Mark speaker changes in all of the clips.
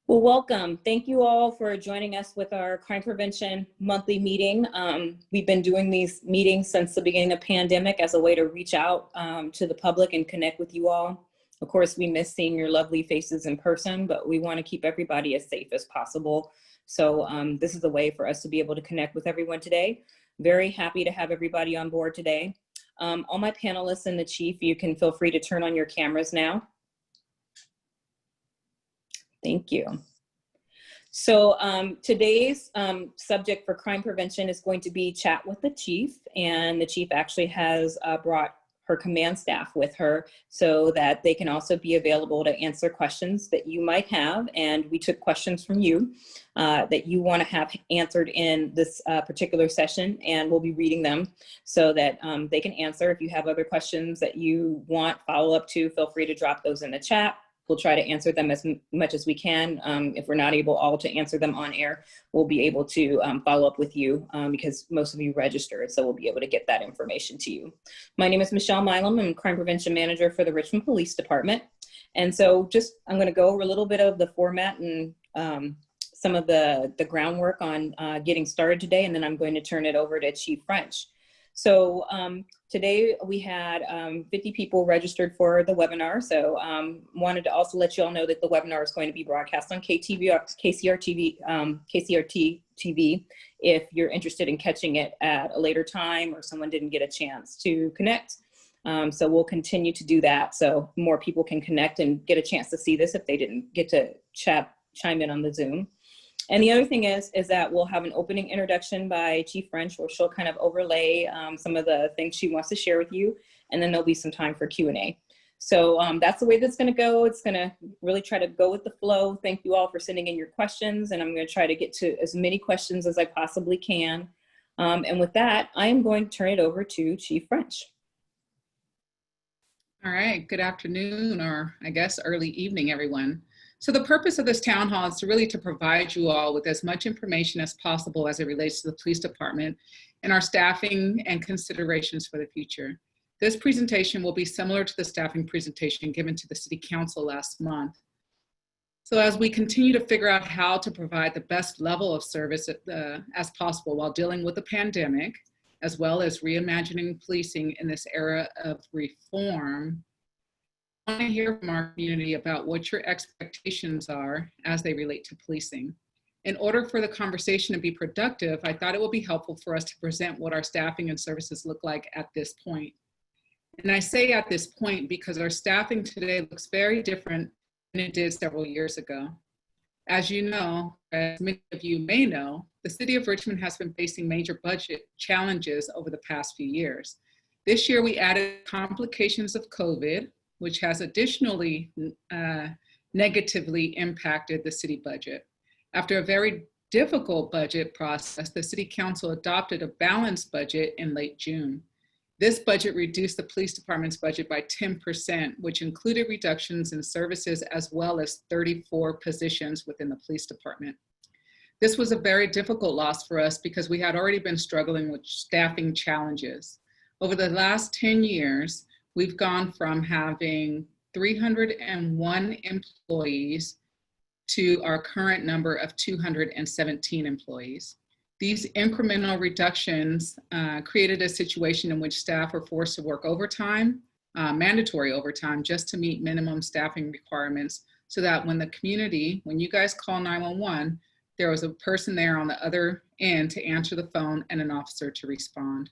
Speaker 1: Well, welcome. Thank you all for joining us with our crime prevention monthly meeting. We've been doing these meetings since the beginning of the pandemic as a way to reach out to the public and connect with you all. Of course, we miss seeing your lovely faces in person, but we want to keep everybody as safe as possible. So this is a way for us to be able to connect with everyone today. Very happy to have everybody on board today. All my panelists and the chief, you can feel free to turn on your cameras now. Thank you. So today's subject for crime prevention is going to be chat with the chief, and the chief actually has brought her command staff with her so that they can also be available to answer questions that you might have. And we took questions from you that you want to have answered in this particular session, and we'll be reading them so that they can answer. If you have other questions that you want follow up to, feel free to drop those in the chat. We'll try to answer them as much as we can. If we're not able all to answer them on air, we'll be able to follow up with you because most of you registered, so we'll be able to get that information to you. My name is Milam. I'm Crime Prevention Manager for the Richmond Police Department. And so I'm gonna go over a little bit of the format and some of the groundwork on getting started today, and then I'm going to turn it over to Chief French. So today we had 50 people registered for the webinar. So wanted to also let you all know that the webinar is going to be broadcast on KCRT TV if you're interested in catching it at a later time or someone didn't get a chance to connect. So we'll continue to do that so more people can connect and get a chance to see this if they didn't get to chime in on the Zoom. And the other thing is that we'll have an opening introduction by Chief French where she'll kind of overlay some of the things she wants to share with you. And then there'll be some time for Q&A. So that's the way that's gonna go. It's gonna really try to go with the flow. Thank you all for sending in your questions. And I'm gonna try to get to as many questions as I possibly can. And with that, I am going to turn it over to Chief French.
Speaker 2: All right, good afternoon, or I guess early evening, everyone. So the purpose of this town hall is really to provide you all with as much information as possible as it relates to the police department and our staffing and considerations for the future. This presentation will be similar to the staffing presentation given to the City Council last month. So as we continue to figure out how to provide the best level of service as possible while dealing with the pandemic, as well as reimagining policing in this era of reform, I want to hear from our community about what your expectations are as they relate to policing. In order for the conversation to be productive, I thought it would be helpful for us to present what our staffing and services look like at this point. And I say at this point because our staffing today looks very different than it did several years ago. As you know, as many of you may know, the City of Richmond has been facing major budget challenges over the past few years. This year we added complications of COVID, which has additionally negatively impacted the city budget. After a very difficult budget process, the City Council adopted a balanced budget in late June. This budget reduced the police department's budget by 10%, which included reductions in services as well as 34 positions within the police department. This was a very difficult loss for us because we had already been struggling with staffing challenges. Over the last 10 years, we've gone from having 301 employees to our current number of 217 employees. These incremental reductions created a situation in which staff were forced to work overtime, mandatory overtime, just to meet minimum staffing requirements so that when you guys call 911, there was a person there on the other end to answer the phone and an officer to respond.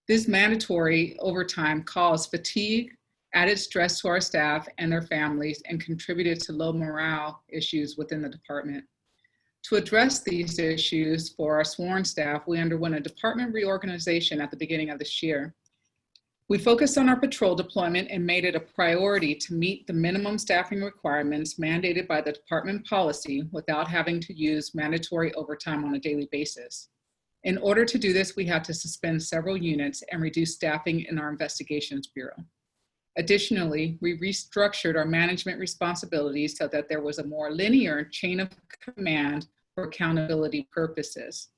Speaker 2: This mandatory overtime caused fatigue, added stress to our staff and their families, and contributed to low morale issues within the department. To address these issues for our sworn staff, we underwent a department reorganization at the beginning of this year. We focused on our patrol deployment and made it a priority to meet the minimum staffing requirements mandated by the department policy without having to use mandatory overtime on a daily basis. In order to do this, we had to suspend several units and reduce staffing in our investigations bureau. Additionally, we restructured our management responsibilities so that there was a more linear chain of command for accountability purposes.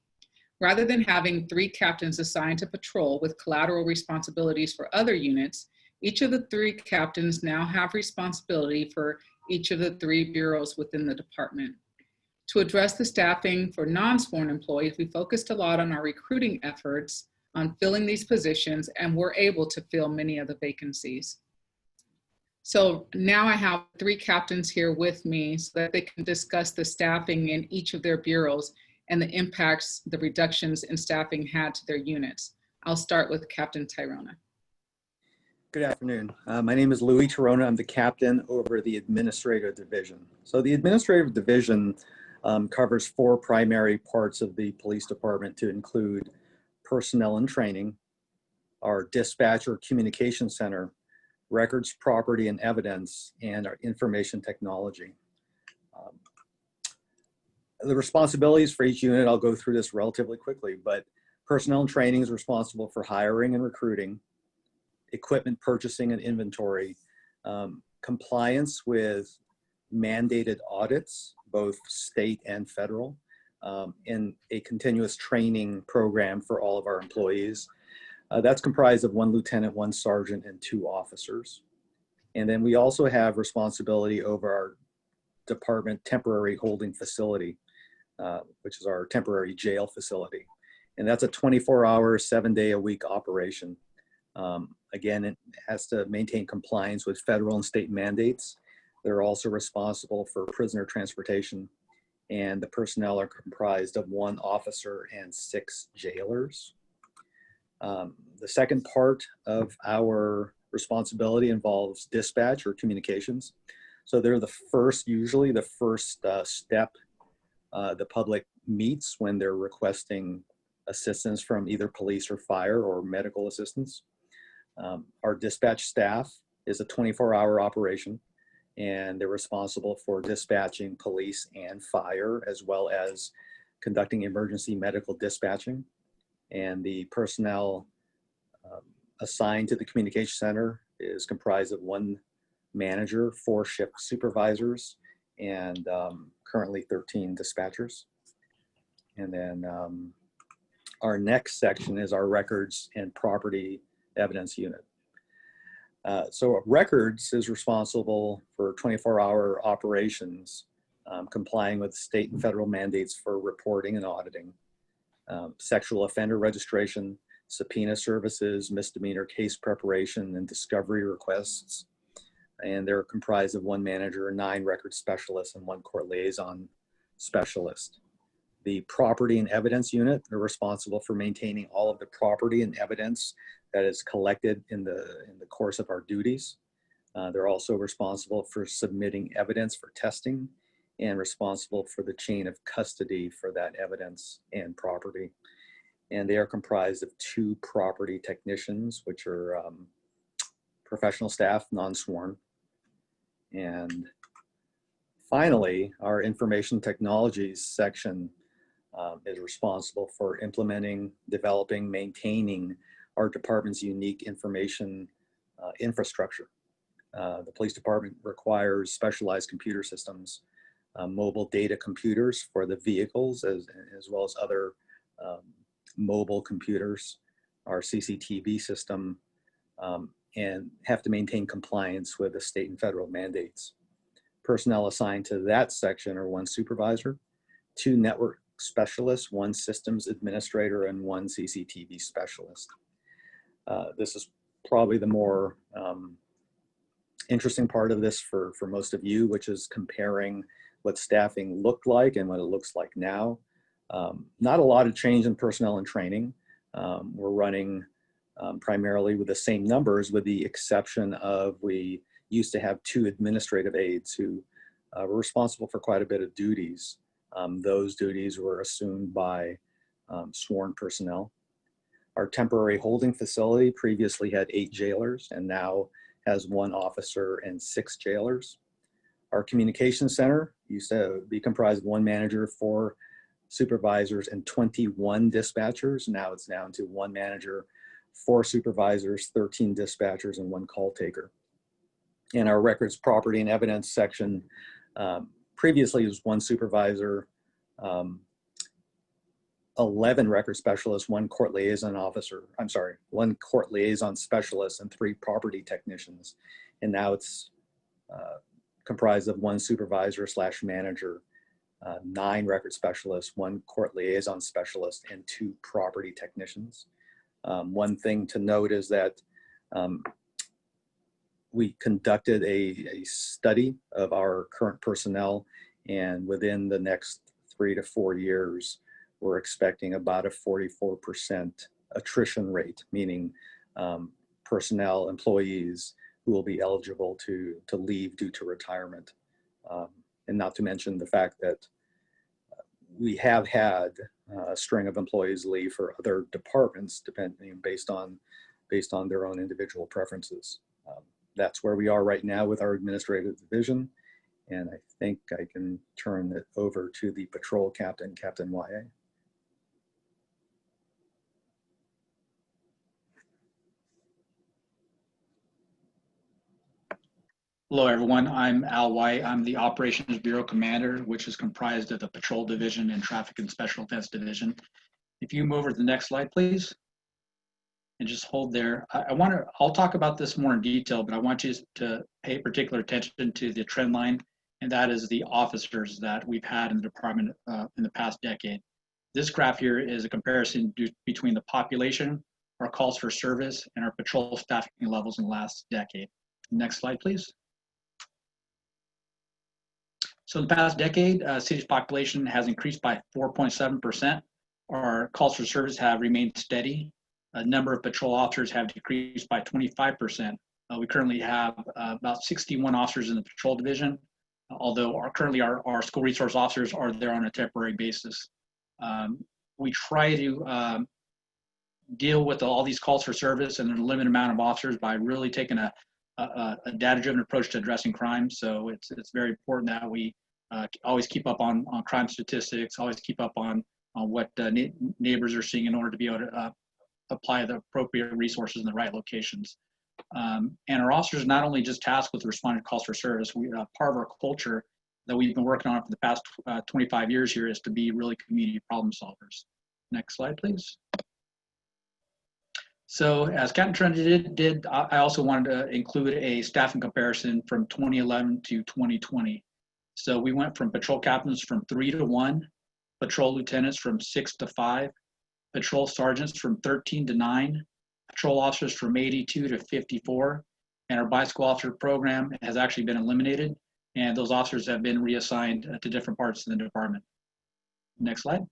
Speaker 2: Rather than having 3 captains assigned to patrol with collateral responsibilities for other units, each of the 3 captains now have responsibility for each of the 3 bureaus within the department. To address the staffing for non-sworn employees, we focused a lot on our recruiting efforts on filling these positions, and we're able to fill many of the vacancies. So now I have 3 captains here with me so that they can discuss the staffing in each of their bureaus and the impacts the reductions in staffing had to their units. I'll start with Captain Tyrona.
Speaker 3: Good afternoon. My name is Louis Tyrona. I'm the captain over the administrative division. So the administrative division covers 4 primary parts of the police department to include personnel and training, our dispatch or communication center, records, property, and evidence, and our information technology. The responsibilities for each unit, I'll go through this relatively quickly, but personnel and training is responsible for hiring and recruiting, equipment purchasing and inventory, compliance with mandated audits, both state and federal, and a continuous training program for all of our employees. That's comprised of 1 lieutenant, 1 sergeant, and 2 officers. And then we also have responsibility over our department temporary holding facility, which is our temporary jail facility. And that's a 24-hour, 7-day-a-week operation. Again, it has to maintain compliance with federal and state mandates. They're also responsible for prisoner transportation, and the personnel are comprised of 1 officer and 6 jailers. The second part of our responsibility involves dispatch or communications. So they're usually the first step the public meets when they're requesting assistance from either police or fire or medical assistance. Our dispatch staff is a 24-hour operation, and they're responsible for dispatching police and fire, as well as conducting emergency medical dispatching. And the personnel assigned to the communication center is comprised of 1 manager, 4 shift supervisors, and currently 13 dispatchers. And then our next section is our records and property evidence unit. So records is responsible for 24-hour operations, complying with state and federal mandates for reporting and auditing, sexual offender registration, subpoena services, misdemeanor case preparation, and discovery requests. And they're comprised of 1 manager, 9 record specialists, and 1 court liaison specialist. The property and evidence unit are responsible for maintaining all of the property and evidence that is collected in the course of our duties. They're also responsible for submitting evidence for testing and responsible for the chain of custody for that evidence and property. And they are comprised of 2 property technicians, which are professional staff, non-sworn. And finally, our information technologies section is responsible for implementing, developing, maintaining our department's unique information infrastructure. The police department requires specialized computer systems, mobile data computers for the vehicles, as well as other mobile computers, our CCTV system, and have to maintain compliance with the state and federal mandates. Personnel assigned to that section are 1 supervisor, 2 network specialists, 1 systems administrator, and 1 CCTV specialist. This is probably the more interesting part of this for most of you, which is comparing what staffing looked like and what it looks like now. Not a lot of change in personnel and training. We're running primarily with the same numbers, with the exception of we used to have 2 administrative aides who were responsible for quite a bit of duties. Those duties were assumed by sworn personnel. Our temporary holding facility previously had 8 jailers and now has 1 officer and 6 jailers. Our communication center used to be comprised of 1 manager, 4 supervisors, and 21 dispatchers. Now it's down to 1 manager, 4 supervisors, 13 dispatchers, and 1 call taker. And our records, property, and evidence section previously was 1 supervisor, 11 record specialists, 1 court liaison officer, 1 court liaison specialist, and 3 property technicians. And now it's comprised of 1 supervisor / manager, 9 record specialists, 1 court liaison specialist, and 2 property technicians. One thing to note is that we conducted a study of our current personnel, and within the next 3 to 4 years, we're expecting about a 44% attrition rate, meaning personnel, employees who will be eligible to leave due to retirement. And not to mention the fact that we have had a string of employees leave for other departments, depending based on their own individual preferences. That's where we are right now with our administrative division. And I think I can turn it over to the patrol captain, Captain YA.
Speaker 4: Hello, everyone. I'm Al White. I'm the Operations Bureau Commander, which is comprised of the Patrol Division and Traffic and Special Events Division. If you move over to the next slide, please, and just hold there. I'll talk about this more in detail, but I want you to pay particular attention to the trend line, and that is the officers that we've had in the department in the past decade. This graph here is a comparison between the population, our calls for service, and our patrol staffing levels in the last decade. Next slide, please. So in the past decade, city's population has increased by 4.7%. Our calls for service have remained steady. A number of patrol officers have decreased by 25%. We currently have about 61 officers in the patrol division, although currently our school resource officers are there on a temporary basis. We try to deal with all these calls for service and a limited amount of officers by really taking a data-driven approach to addressing crime. So it's very important that we always keep up on crime statistics, always keep up on what neighbors are seeing in order to be able to apply the appropriate resources in the right locations. And our officers are not only just tasked with responding to calls for service, part of our culture that we've been working on for the past 25 years here is to be really community problem solvers. Next slide, please. So as Captain Trinity did, I also wanted to include a staffing comparison from 2011 to 2020. So we went from patrol captains from 3 to 1, patrol lieutenants from 6 to 5, patrol sergeants from 13 to 9, patrol officers from 82 to 54, and our bicycle officer program has actually been eliminated, and those officers have been reassigned to different parts of the department. Next slide.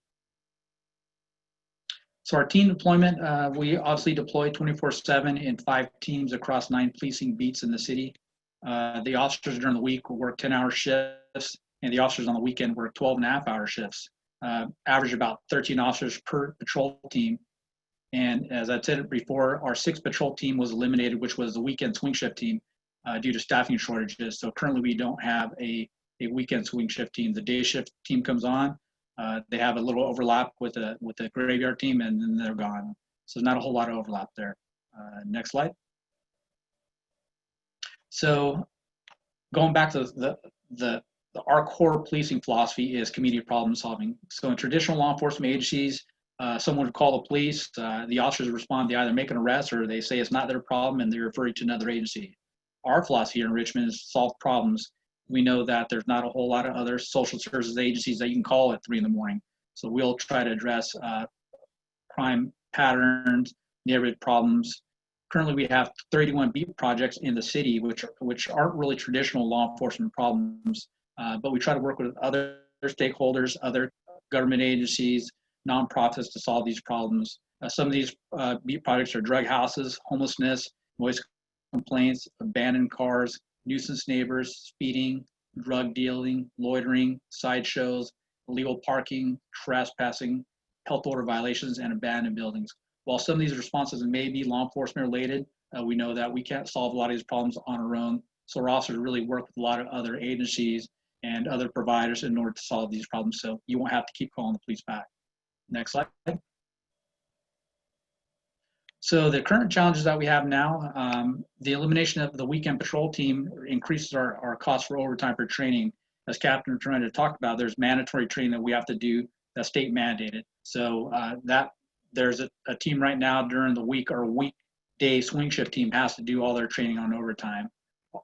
Speaker 4: So our team deployment, we obviously deploy 24/7 in 5 teams across 9 policing beats in the city. The officers during the week will work 10-hour shifts, and the officers on the weekend work 12.5-hour shifts. Average about 13 officers per patrol team. And as I said before, our 6th patrol team was eliminated, which was the weekend swing shift team due to staffing shortages. So currently we don't have a weekend swing shift team. The day shift team comes on. They have a little overlap with the graveyard team, and then they're gone. So not a whole lot of overlap there. Next slide. So going back to our core policing philosophy is community problem solving. So in traditional law enforcement agencies, someone would call the police, the officers respond, they either make an arrest or they say it's not their problem and they refer you to another agency. Our philosophy here in Richmond is solve problems. We know that there's not a whole lot of other social services agencies that you can call at 3 in the morning. So we'll try to address crime patterns, neighborhood problems. Currently, we have 31 beat projects in the city, which aren't really traditional law enforcement problems, but we try to work with other stakeholders, other government agencies, nonprofits to solve these problems. Some of these beat projects are drug houses, homelessness, noise complaints, abandoned cars, nuisance neighbors, speeding, drug dealing, loitering, sideshows, illegal parking, trespassing, health order violations, and abandoned buildings. While some of these responses may be law enforcement related, we know that we can't solve a lot of these problems on our own. So our officers really work with a lot of other agencies and other providers in order to solve these problems. So you won't have to keep calling the police back. Next slide. So the current challenges that we have now, the elimination of the weekend patrol team increases our cost for overtime for training. As Captain trying to talk about, there's mandatory training that we have to do that's state mandated. So there's a team right now during the week, or weekday swing shift team has to do all their training on overtime.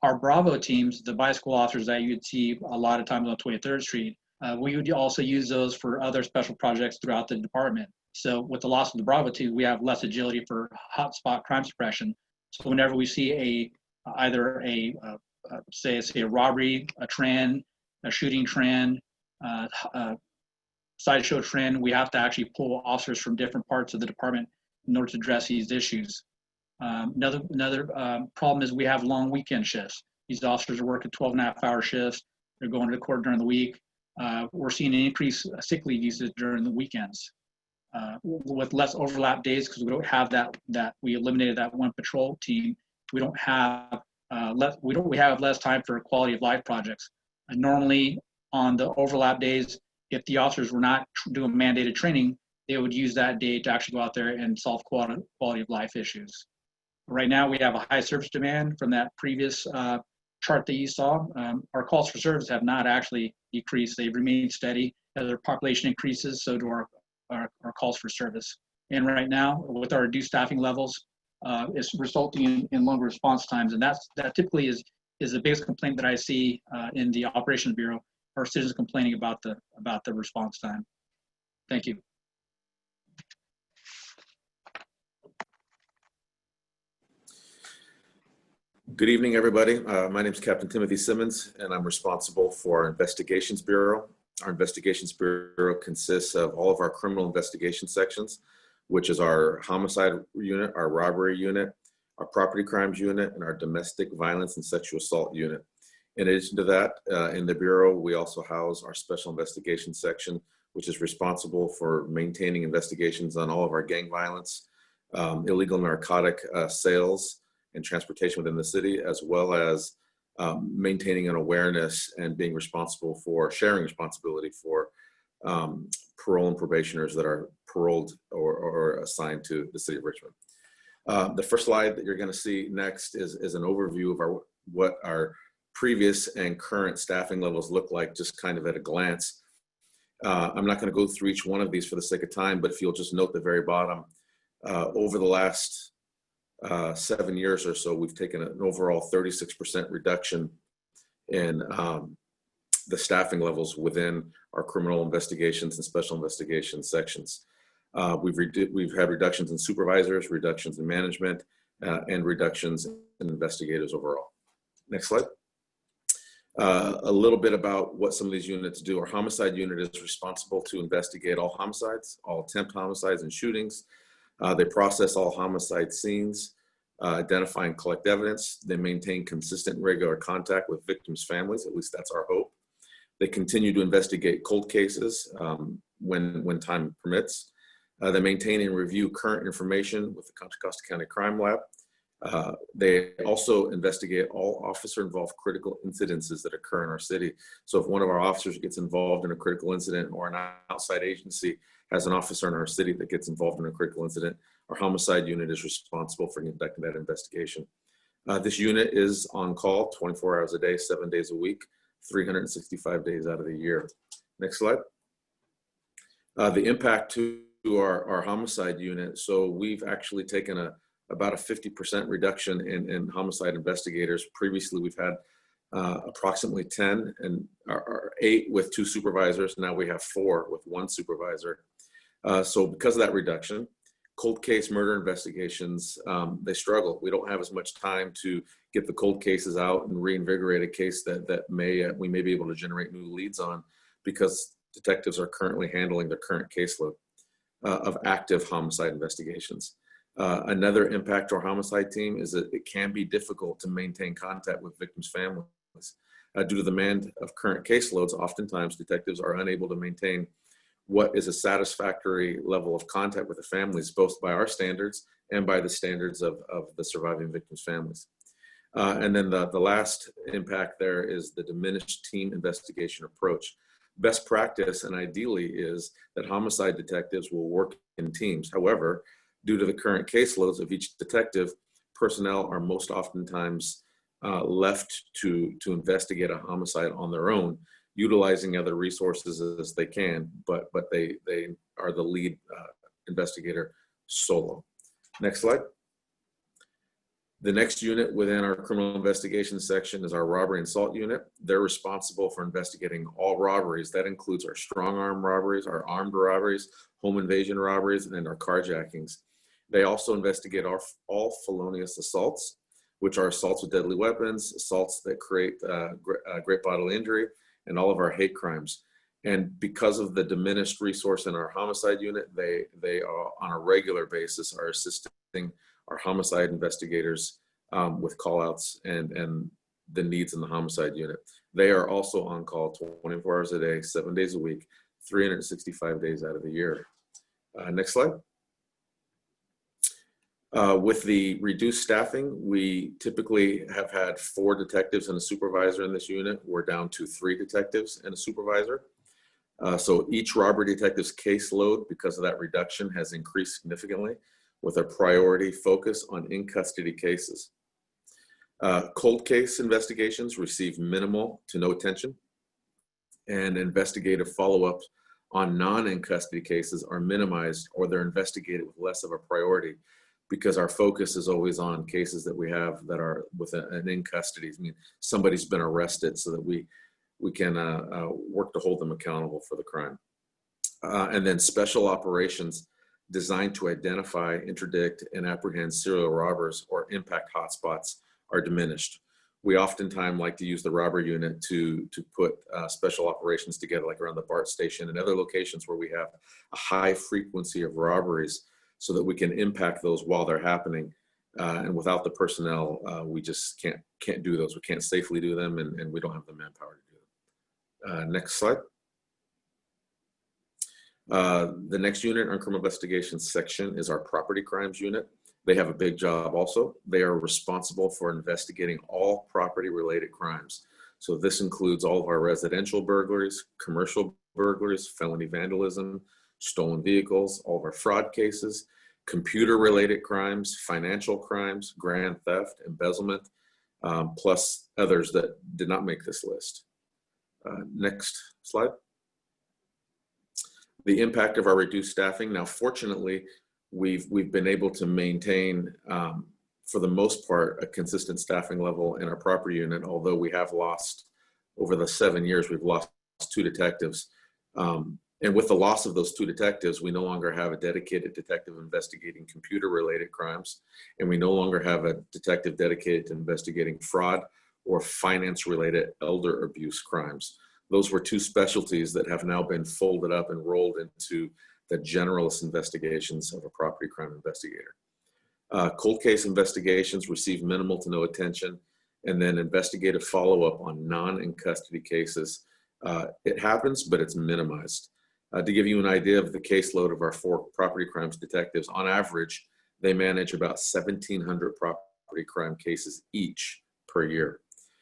Speaker 4: our Bravo teams, the bicycle officers that you'd see a lot of times on 23rd Street, we would also use those for other special projects throughout the department. So with the loss of the Bravo team, we have less agility for hotspot crime suppression. So whenever we see either a say a robbery, a trend, a shooting trend, sideshow trend, we have to actually pull officers from different parts of the department in order to address these issues. Another problem is we have long weekend shifts. These officers are working 12.5-hour shifts. They're going to court during the week. We're seeing an increase sick leave usage during the weekends. With less overlap days, because we don't have that we eliminated that one patrol team. We don't have we have less time for quality of life projects. And normally on the overlap days, if the officers were not doing mandated training, they would use that day to actually go out there and solve quality of life issues. Right now, we have a high service demand from that previous chart that you saw. Our calls for service have not actually decreased. They've remained steady. As our population increases, so do our calls for service. And right now, with our reduced staffing levels, it's resulting in longer response times. And that typically is the biggest complaint that I see in the Operations Bureau, are citizens complaining about the response time. Thank you.
Speaker 5: Good evening, everybody. My name is Captain Timothy Simmons, and I'm responsible for our Investigations Bureau. Our Investigations Bureau consists of all of our criminal investigation sections, which is our homicide unit, our robbery unit, our property crimes unit, and our domestic violence and sexual assault unit. In addition to that, in the Bureau, we also house our special investigations section, which is responsible for maintaining investigations on all of our gang violence, illegal narcotic sales, and transportation within the city, as well as maintaining an awareness and being responsible for sharing responsibility for parole and probationers that are paroled or assigned to the city of Richmond. The first slide that you're going to see next is an overview of what our previous and current staffing levels look like, just kind of at a glance. I'm not going to go through each one of these for the sake of time, but if you'll just note the very bottom, over the last 7 years or so, we've taken an overall 36% reduction in the staffing levels within our criminal investigations and special investigations sections. We've had reductions in supervisors, reductions in management, and reductions in investigators overall. Next slide. A little bit about what some of these units do. Our homicide unit is responsible to investigate all homicides, all attempt homicides and shootings. They process all homicide scenes, identify and collect evidence. They maintain consistent, regular contact with victims' families. At least that's our hope. They continue to investigate cold cases when time permits. They maintain and review current information with the Contra Costa County Crime Lab. They also investigate all officer-involved critical incidences that occur in our city. So if one of our officers gets involved in a critical incident, or an outside agency has an officer in our city that gets involved in a critical incident, our homicide unit is responsible for conducting that investigation. This unit is on call 24 hours a day, 7 days a week, 365 days out of the year. Next slide. The impact to our homicide unit. So we've actually taken about a 50% reduction in homicide investigators. Previously, we've had approximately 10 and 8 with 2 supervisors. Now we have 4 with 1 supervisor. So because of that reduction, cold case murder investigations, they struggle. We don't have as much time to get the cold cases out and reinvigorate a case that we may be able to generate new leads on, because detectives are currently handling their current caseload of active homicide investigations. Another impact to our homicide team is that it can be difficult to maintain contact with victims' families. Due to the demand of current caseloads, oftentimes detectives are unable to maintain what is a satisfactory level of contact with the families, both by our standards and by the standards of the surviving victims' families. And then the last impact there is the diminished team investigation approach. Best practice, and ideally, is that homicide detectives will work in teams. However, due to the current caseloads of each detective, personnel are most oftentimes left to investigate a homicide on their own, utilizing other resources as they can, but they are the lead investigator solo. Next slide. The next unit within our criminal investigation section is our robbery and assault unit. They're responsible for investigating all robberies. That includes our strong arm robberies, our armed robberies, home invasion robberies, and our carjackings. They also investigate all felonious assaults, which are assaults with deadly weapons, assaults that create great bodily injury, and all of our hate crimes. And because of the diminished resource in our homicide unit, they are on a regular basis are assisting our homicide investigators with call-outs and the needs in the homicide unit. They are also on call 24 hours a day, 7 days a week, 365 days out of the year. Next slide. With the reduced staffing, we typically have had 4 detectives and a supervisor in this unit. We're down to 3 detectives and a supervisor. So each robbery detective's caseload, because of that reduction, has increased significantly with a priority focus on in-custody cases. Cold case investigations receive minimal to no attention, and investigative follow-up on non-in-custody cases are minimized, or they're investigated with less of a priority, because our focus is always on cases that we have that are with an in-custody. I mean, somebody's been arrested, so that we can work to hold them accountable for the crime. And then special operations designed to identify, interdict, and apprehend serial robbers or impact hotspots are diminished. We oftentimes like to use the robbery unit to put special operations together, like around the BART station and other locations where we have a high frequency of robberies, so that we can impact those while they're happening. And without the personnel, we just can't do those. We can't safely do them, and we don't have the manpower to do them. Next slide. The next unit on criminal investigations section is our property crimes unit. They have a big job also. They are responsible for investigating all property related crimes. So this includes all of our residential burglaries, commercial burglaries, felony vandalism, stolen vehicles, all of our fraud cases, computer related crimes, financial crimes, grand theft, embezzlement, plus others that did not make this list. Next slide. The impact of our reduced staffing. Now, fortunately, we've been able to maintain, for the most part, a consistent staffing level in our property unit, although we have lost, over the 7 years, we've lost 2 detectives. And with the loss of those 2 detectives, we no longer have a dedicated detective investigating computer-related crimes, and we no longer have a detective dedicated to investigating fraud or finance-related elder abuse crimes. Those were 2 specialties that have now been folded up and rolled into the generalist investigations of a property crime investigator. Cold case investigations receive minimal to no attention, and then investigative follow-up on non-in-custody cases. It happens, but it's minimized. To give you an idea of the caseload of our 4 property crimes detectives, on average, they manage about 1,700 property crime cases each per year.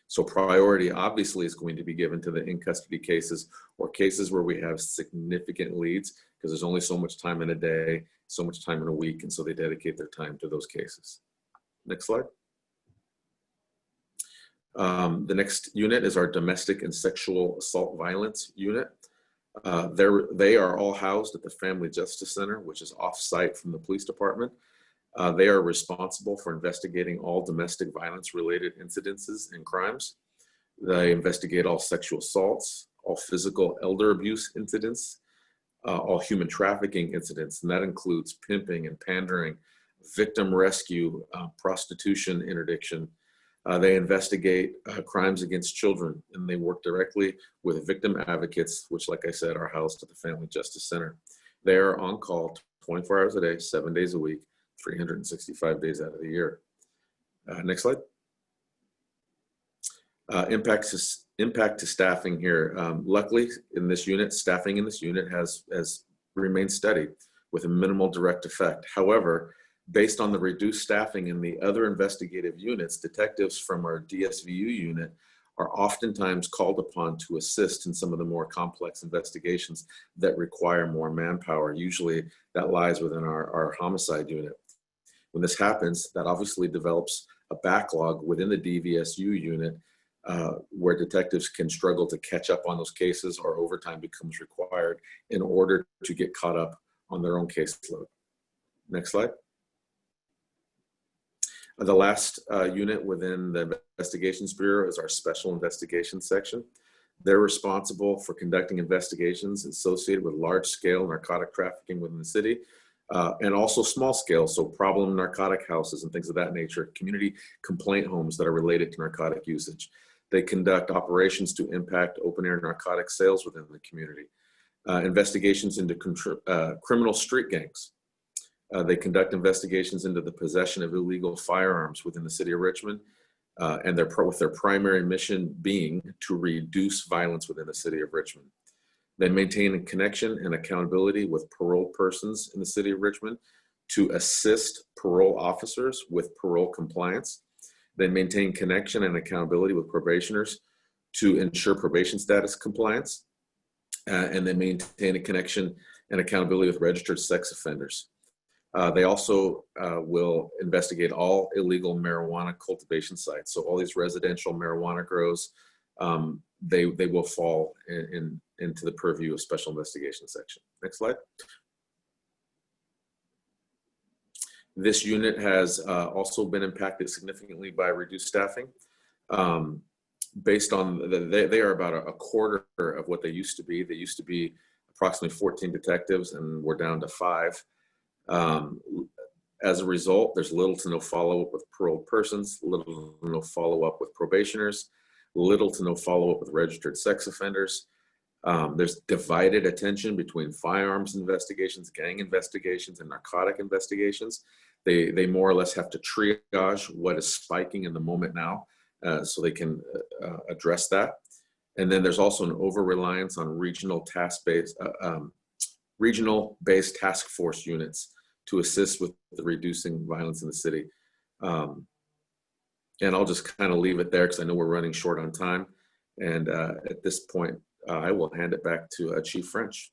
Speaker 5: So priority obviously is going to be given to the in-custody cases, or cases where we have significant leads, because there's only so much time in a day, so much time in a week, and so they dedicate their time to those cases. Next slide. The next unit is our domestic and sexual assault violence unit. They are all housed at the Family Justice Center, which is off-site from the police department. They are responsible for investigating all domestic violence related incidences and crimes. They investigate all sexual assaults, all physical elder abuse incidents, all human trafficking incidents, and that includes pimping and pandering, victim rescue, prostitution interdiction. They investigate crimes against children, and they work directly with victim advocates, which, like I said, are housed at the Family Justice Center. They are on call 24 hours a day, 7 days a week, 365 days out of the year. Next slide. Impact to staffing here. Luckily, in this unit, staffing in this unit has remained steady with a minimal direct effect. However, based on the reduced staffing in the other investigative units, detectives from our DSVU unit are oftentimes called upon to assist in some of the more complex investigations that require more manpower. Usually that lies within our homicide unit. When this happens, that obviously develops a backlog within the DVSU unit where detectives can struggle to catch up on those cases, or overtime becomes required in order to get caught up on their own caseload. Next slide. The last unit within the Investigations Bureau is our Special Investigations section. They're responsible for conducting investigations associated with large-scale narcotic trafficking within the city, and also small-scale, so problem narcotic houses and things of that nature, community complaint homes that are related to narcotic usage. They conduct operations to impact open-air narcotic sales within the community. Investigations into criminal street gangs. They conduct investigations into the possession of illegal firearms within the city of Richmond, and with their primary mission being to reduce violence within the city of Richmond. They maintain a connection and accountability with parole persons in the city of Richmond to assist parole officers with parole compliance. They maintain connection and accountability with probationers to ensure probation status compliance. And they maintain a connection and accountability with registered sex offenders. They also will investigate all illegal marijuana cultivation sites. So all these residential marijuana grows, they will fall into the purview of Special Investigation section. Next slide. This unit has also been impacted significantly by reduced staffing. Based on, they are about a quarter of what they used to be. They used to be approximately 14 detectives, and we're down to 5. As a result, there's little to no follow-up with paroled persons, little to no follow-up with probationers, little to no follow-up with registered sex offenders. There's divided attention between firearms investigations, gang investigations, and narcotic investigations. They more or less have to triage what is spiking in the moment now, so they can address that. And then there's also an over-reliance on regional-based task force units to assist with the reducing violence in the city. And I'll just kind of leave it there because I know we're running short on time. And at this point, I will hand it back to Chief French.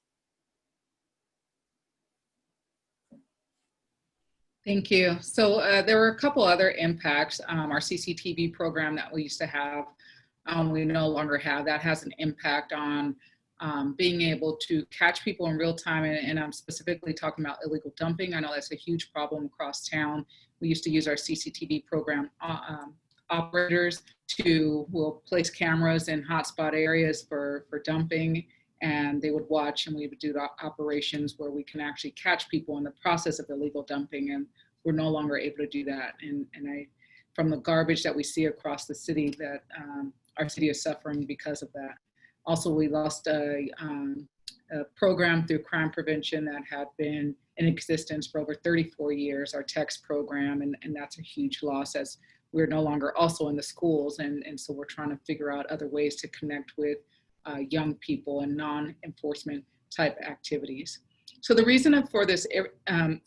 Speaker 2: Thank you. So there were a couple other impacts. Our CCTV program that we used to have, we no longer have. That has an impact on being able to catch people in real time. And I'm specifically talking about illegal dumping. I know that's a huge problem across town. We used to use our CCTV program operators will place cameras in hotspot areas for dumping, and they would watch, and we would do the operations where we can actually catch people in the process of illegal dumping, and we're no longer able to do that. And from the garbage that we see across the city, that our city is suffering because of that. Also, we lost a program through crime prevention that had been in existence for over 34 years, our text program, and that's a huge loss as we're no longer also in the schools. And so we're trying to figure out other ways to connect with young people and non-enforcement type activities. So the reason for this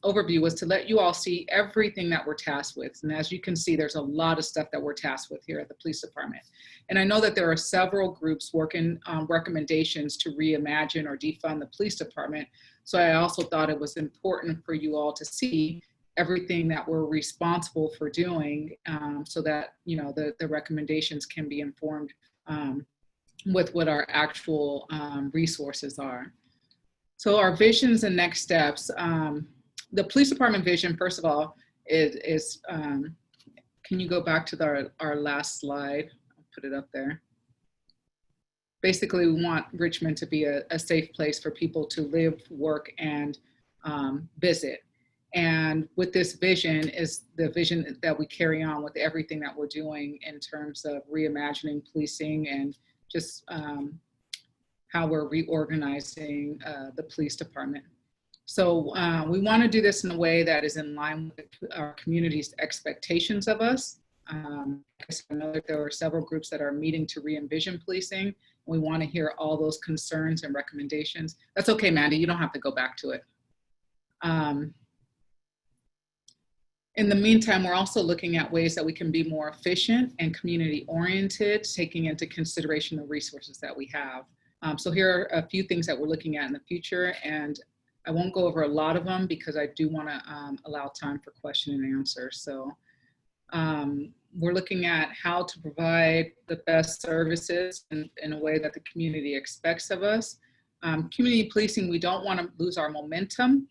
Speaker 2: overview was to let you all see everything that we're tasked with. And as you can see, there's a lot of stuff that we're tasked with here at the police department. And I know that there are several groups working on recommendations to reimagine or defund the police department. So I also thought it was important for you all to see everything that we're responsible for doing, so that, you know, the recommendations can be informed with what our actual resources are. So our visions and next steps. The police department vision, first of all, is can you go back to our last slide? I'll put it up there. Basically, we want Richmond to be a safe place for people to live, work, and visit. And with this vision is the vision that we carry on with everything that we're doing in terms of reimagining policing and just how we're reorganizing the police department. So we want to do this in a way that is in line with our community's expectations of us. I know that there are several groups that are meeting to re-envision policing. We want to hear all those concerns and recommendations. That's okay, Mandy, you don't have to go back to it. In the meantime, we're also looking at ways that we can be more efficient and community-oriented, taking into consideration the resources that we have. So here are a few things that we're looking at in the future, and I won't go over a lot of them because I do want to allow time for question and answer. So we're looking at how to provide the best services in a way that the community expects of us. Community policing, we don't want to lose our momentum.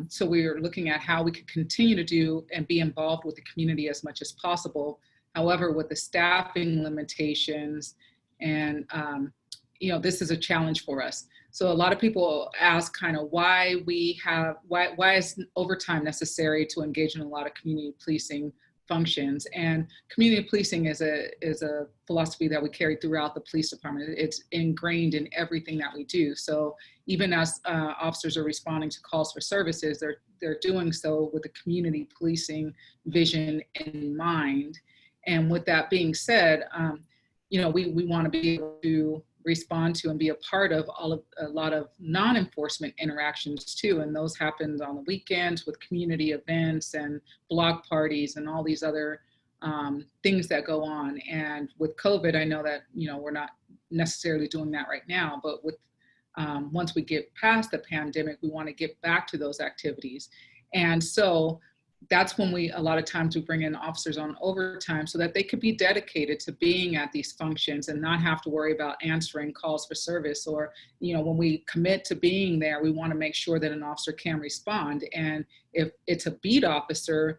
Speaker 2: So we are looking at how we could continue to do and be involved with the community as much as possible. However, with the staffing limitations and, this is a challenge for us. So a lot of people ask kind of why is overtime necessary to engage in a lot of community policing functions. And community policing is a philosophy that we carry throughout the police department. It's ingrained in everything that we do. So even as officers are responding to calls for services, they're doing so with the community policing vision in mind. And with that being said, we want to be able to respond to and be a part of a lot of non-enforcement interactions too. And those happen on the weekends with community events and block parties and all these other things that go on. And with COVID, I know that, we're not necessarily doing that right now, but with once we get past the pandemic, we want to get back to those activities. And so that's when a lot of times we bring in officers on overtime so that they could be dedicated to being at these functions and not have to worry about answering calls for service. Or, when we commit to being there, we want to make sure that an officer can respond. And if it's a beat officer,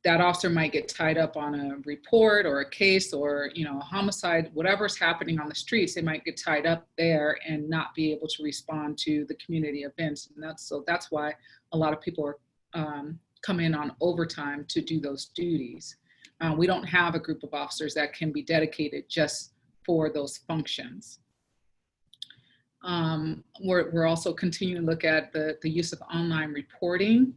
Speaker 2: that officer might get tied up on a report or a case or, a homicide, whatever's happening on the streets, they might get tied up there and not be able to respond to the community events. And that's why a lot of people are, come in on overtime to do those duties. We don't have a group of officers that can be dedicated just for those functions. We're also continuing to look at the use of online reporting.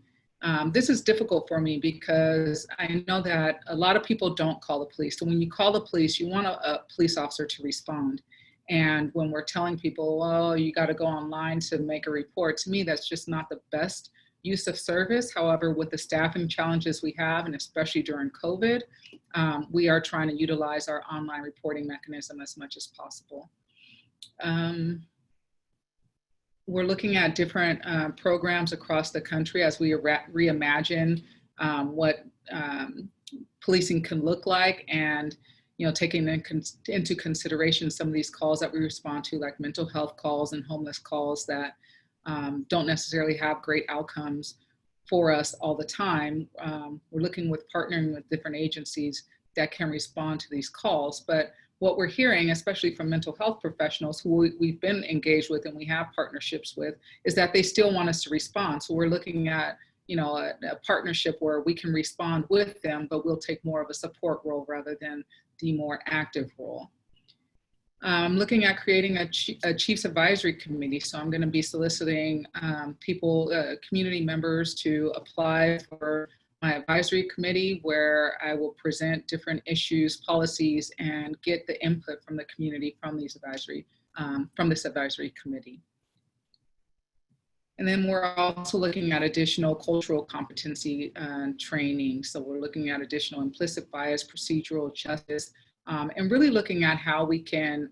Speaker 2: This is difficult for me because I know that a lot of people don't call the police. So when you call the police, you want a police officer to respond. And when we're telling people, well, you got to go online to make a report, to me, that's just not the best use of service. However, with the staffing challenges we have, and especially during COVID, we are trying to utilize our online reporting mechanism as much as possible. We're looking at different programs across the country as we reimagine what policing can look like, and taking into consideration some of these calls that we respond to, like mental health calls and homeless calls that don't necessarily have great outcomes for us all the time. We're looking with partnering with different agencies that can respond to these calls. But what we're hearing, especially from mental health professionals who we've been engaged with and we have partnerships with, is that they still want us to respond. So we're looking at a partnership where we can respond with them, but we'll take more of a support role rather than the more active role. I'm looking at creating a Chiefs Advisory Committee. So I'm going to be soliciting community members to apply for my advisory committee, where I will present different issues, policies, and get the input from the community from this advisory committee. And then we're also looking at additional cultural competency training. So we're looking at additional implicit bias, procedural justice, and really looking at how we can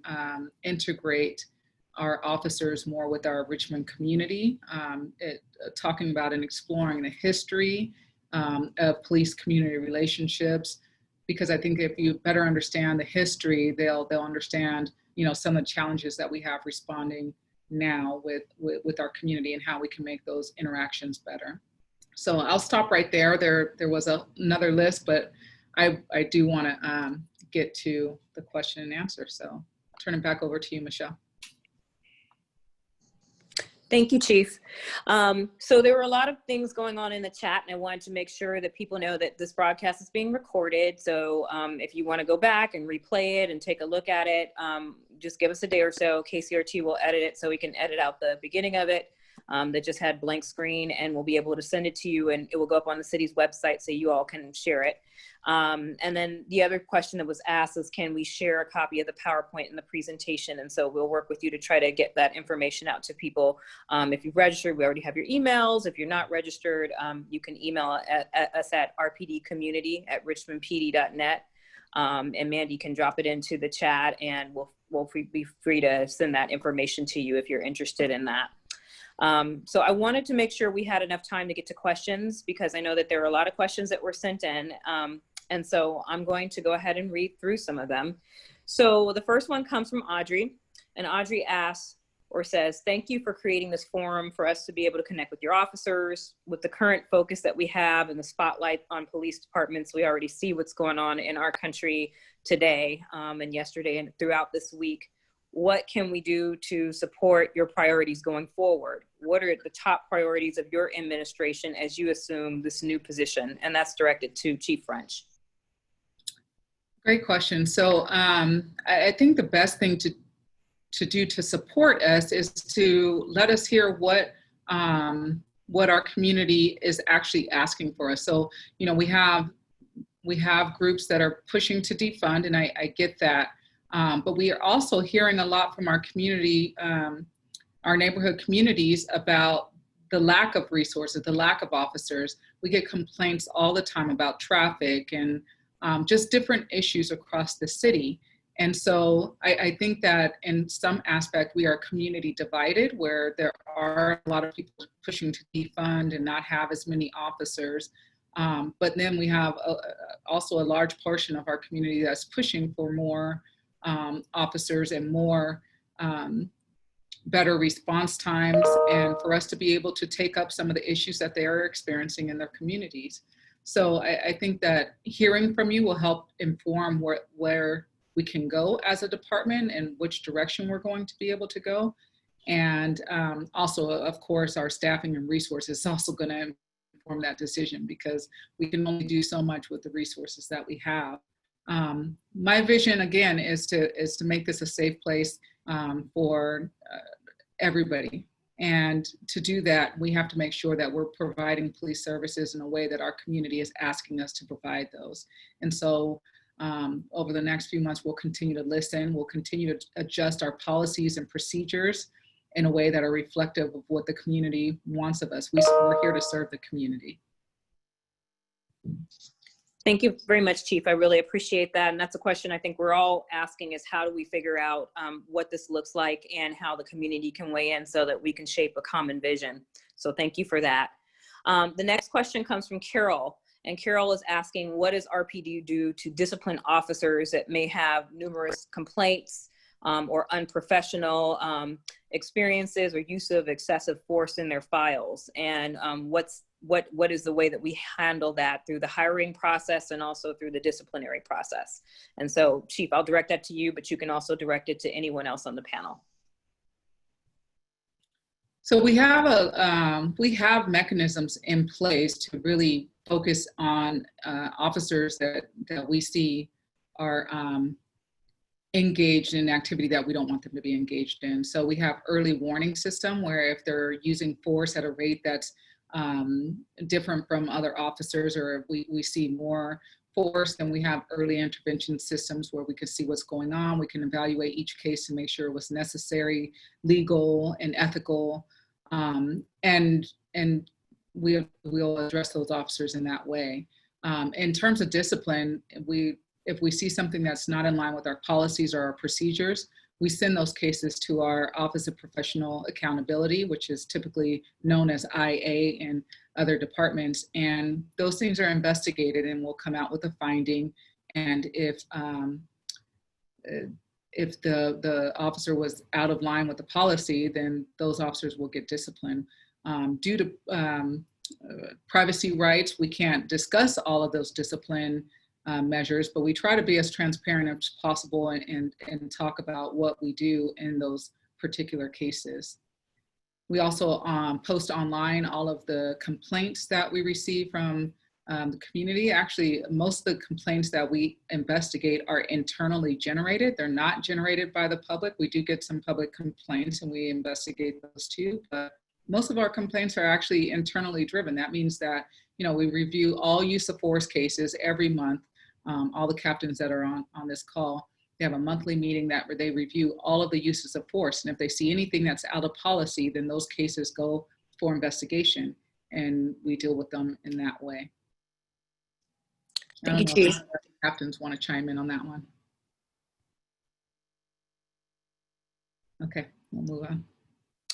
Speaker 2: integrate our officers more with our Richmond community, talking about and exploring the history of police community relationships, because I think if you better understand the history, they'll understand some of the challenges that we have responding now with our community and how we can make those interactions better. So I'll stop right there. There was another list, but I do want to get to the question and answer. So I'll turn it back over to you, Michelle.
Speaker 1: Thank you, Chief. So there were a lot of things going on in the chat, and I wanted to make sure that people know that this broadcast is being recorded. So if you want to go back and replay it and take a look at it, just give us a day or so. KCRT will edit it so we can edit out the beginning of it that just had blank screen, and we'll be able to send it to you, and it will go up on the city's website so you all can share it. And then the other question that was asked is, can we share a copy of the PowerPoint and the presentation? And so we'll work with you to try to get that information out to people. If you've registered, we already have your emails. If you're not registered, you can email us at rpdcommunity@richmondpd.net. And Mandy can drop it into the chat, and we'll be free to send that information to you if you're interested in that. So I wanted to make sure we had enough time to get to questions, because I know that there are a lot of questions that were sent in. And so I'm going to go ahead and read through some of them. So the first one comes from Audrey, and Audrey asks, or says, thank you for creating this forum for us to be able to connect with your officers. With the current focus that we have and the spotlight on police departments, we already see what's going on in our country today and yesterday and throughout this week. What can we do to support your priorities going forward? What are the top priorities of your administration as you assume this new position? And that's directed to Chief French.
Speaker 2: Great question. So I think the best thing to do to support us is to let us hear what our community is actually asking for us. So, you know, we have groups that are pushing to defund, and I get that. But we are also hearing a lot from our community, our neighborhood communities, about the lack of resources, the lack of officers. We get complaints all the time about traffic and just different issues across the city. And so I think that in some aspect, we are community divided, where there are a lot of people pushing to defund and not have as many officers. But then we have also a large portion of our community that's pushing for more officers and more better response times, and for us to be able to take up some of the issues that they are experiencing in their communities. So I think that hearing from you will help inform where we can go as a department and which direction we're going to be able to go. And also, of course, our staffing and resources is also going to inform that decision, because we can only do so much with the resources that we have. My vision, again, is to make this a safe place for everybody. And to do that, we have to make sure that we're providing police services in a way that our community is asking us to provide those. And so over the next few months, we'll continue to listen. We'll continue to adjust our policies and procedures in a way that are reflective of what the community wants of us. We're here to serve the community.
Speaker 1: Thank you very much, Chief. I really appreciate that. And that's a question I think we're all asking, is how do we figure out what this looks like and how the community can weigh in so that we can shape a common vision. So thank you for that. The next question comes from Carol. And Carol is asking, what does RPD do to discipline officers that may have numerous complaints or unprofessional experiences or use of excessive force in their files? And what is the way that we handle that through the hiring process and also through the disciplinary process? And so, Chief, I'll direct that to you, but you can also direct it to anyone else on the panel.
Speaker 2: So we have mechanisms in place to really focus on officers that we see are engaged in activity that we don't want them to be engaged in. So we have early warning system, where if they're using force at a rate that's different from other officers, or if we see more force, then we have early intervention systems where we can see what's going on. We can evaluate each case to make sure it was necessary, legal, and ethical, and we'll address those officers in that way. In terms of discipline, if we see something that's not in line with our policies or our procedures, we send those cases to our Office of Professional Accountability, which is typically known as IA in other departments. And those things are investigated and will come out with a finding. And if the officer was out of line with the policy, then those officers will get disciplined. Due to privacy rights, we can't discuss all of those discipline measures, but we try to be as transparent as possible and talk about what we do in those particular cases. We also post online all of the complaints that we receive from the community. Actually, most of the complaints that we investigate are internally generated. They're not generated by the public. We do get some public complaints and we investigate those too, but most of our complaints are actually internally driven. That means that, you know, we review all use of force cases every month. All the captains that are on this call, they have a monthly meeting that where they review all of the uses of force. And if they see anything that's out of policy, then those cases go for investigation and we deal with them in that way.
Speaker 1: Thank you, Chief.
Speaker 2: Captains want to chime in on that one. Okay, we'll move on.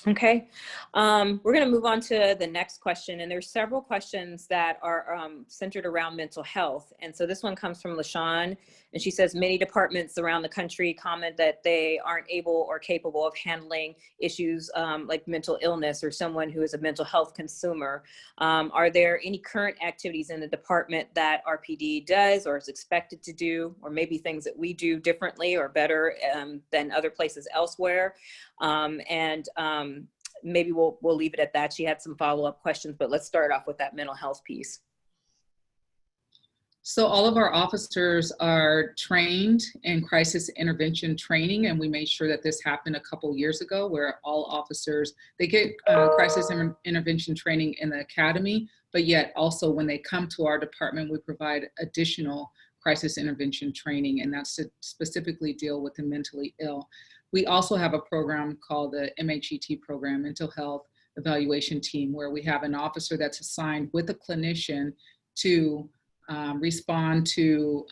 Speaker 1: Okay, we're going to move on to the next question, and there's several questions that are centered around mental health. And so this one comes from LaShawn, and she says many departments around the country comment that they aren't able or capable of handling issues like mental illness or someone who is a mental health consumer. Are there any current activities in the department that RPD does or is expected to do, or maybe things that we do differently or better than other places elsewhere? Maybe we'll leave it at that. She had some follow-up questions, but let's start off with that mental health piece.
Speaker 2: So all of our officers are trained in crisis intervention training, and we made sure that this happened a couple years ago, where all officers, they get crisis intervention training in the academy, but yet also when they come to our department, we provide additional crisis intervention training, and that's to specifically deal with the mentally ill. We also have a program called the MHET program, Mental Health Evaluation Team, where we have an officer that's assigned with a clinician to respond to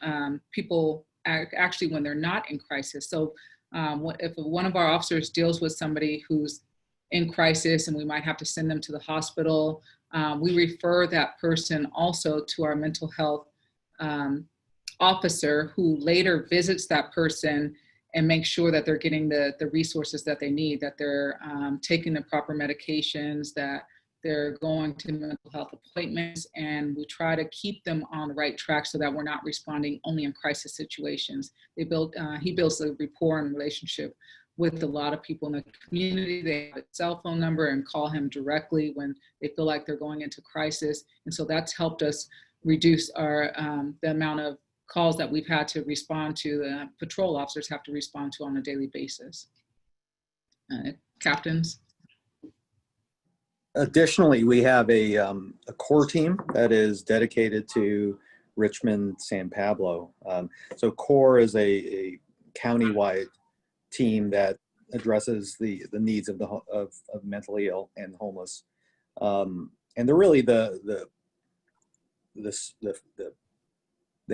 Speaker 2: people actually when they're not in crisis. So if one of our officers deals with somebody who's in crisis and we might have to send them to the hospital, we refer that person also to our mental health officer, who later visits that person and make sure that they're getting the resources that they need, that they're taking the proper medications, that they're going to mental health appointments, and we try to keep them on the right track so that we're not responding only in crisis situations. He builds a rapport and relationship with a lot of people in the community. They have a cell phone number and call him directly when they feel like they're going into crisis. And so that's helped us reduce our the amount of calls that we've had to respond to, patrol officers have to respond to on a daily basis. Captains?
Speaker 3: Additionally, we have a core team that is dedicated to Richmond, San Pablo. So core is a county-wide team that addresses the needs of mentally ill and homeless. And they're really the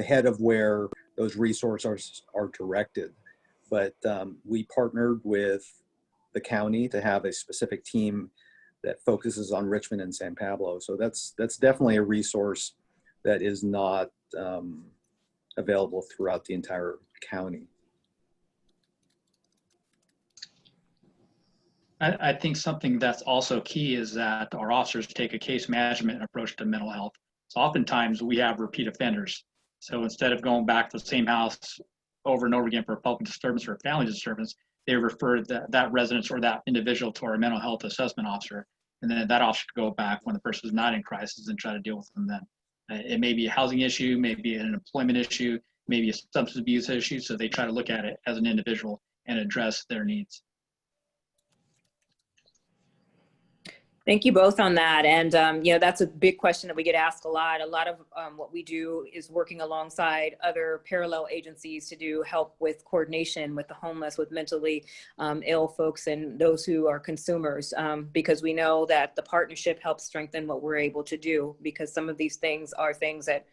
Speaker 3: head of where those resources are directed. But we partnered with the county to have a specific team that focuses on Richmond and San Pablo. So that's definitely a resource that is not available throughout the entire county.
Speaker 4: I think something that's also key is that our officers take a case management approach to mental health. So oftentimes we have repeat offenders. So instead of going back to the same house over and over again for a public disturbance or a family disturbance, they refer that resident or that individual to our mental health assessment officer. And then that officer could go back when the person is not in crisis and try to deal with them then. It may be a housing issue, maybe an employment issue, maybe a substance abuse issue. So they try to look at it as an individual and address their needs.
Speaker 1: Thank you both on that. And, that's a big question that we get asked a lot. A lot of what we do is working alongside other parallel agencies to do help with coordination with the homeless, with mentally ill folks and those who are consumers, because we know that the partnership helps strengthen what we're able to do, because some of these things are things that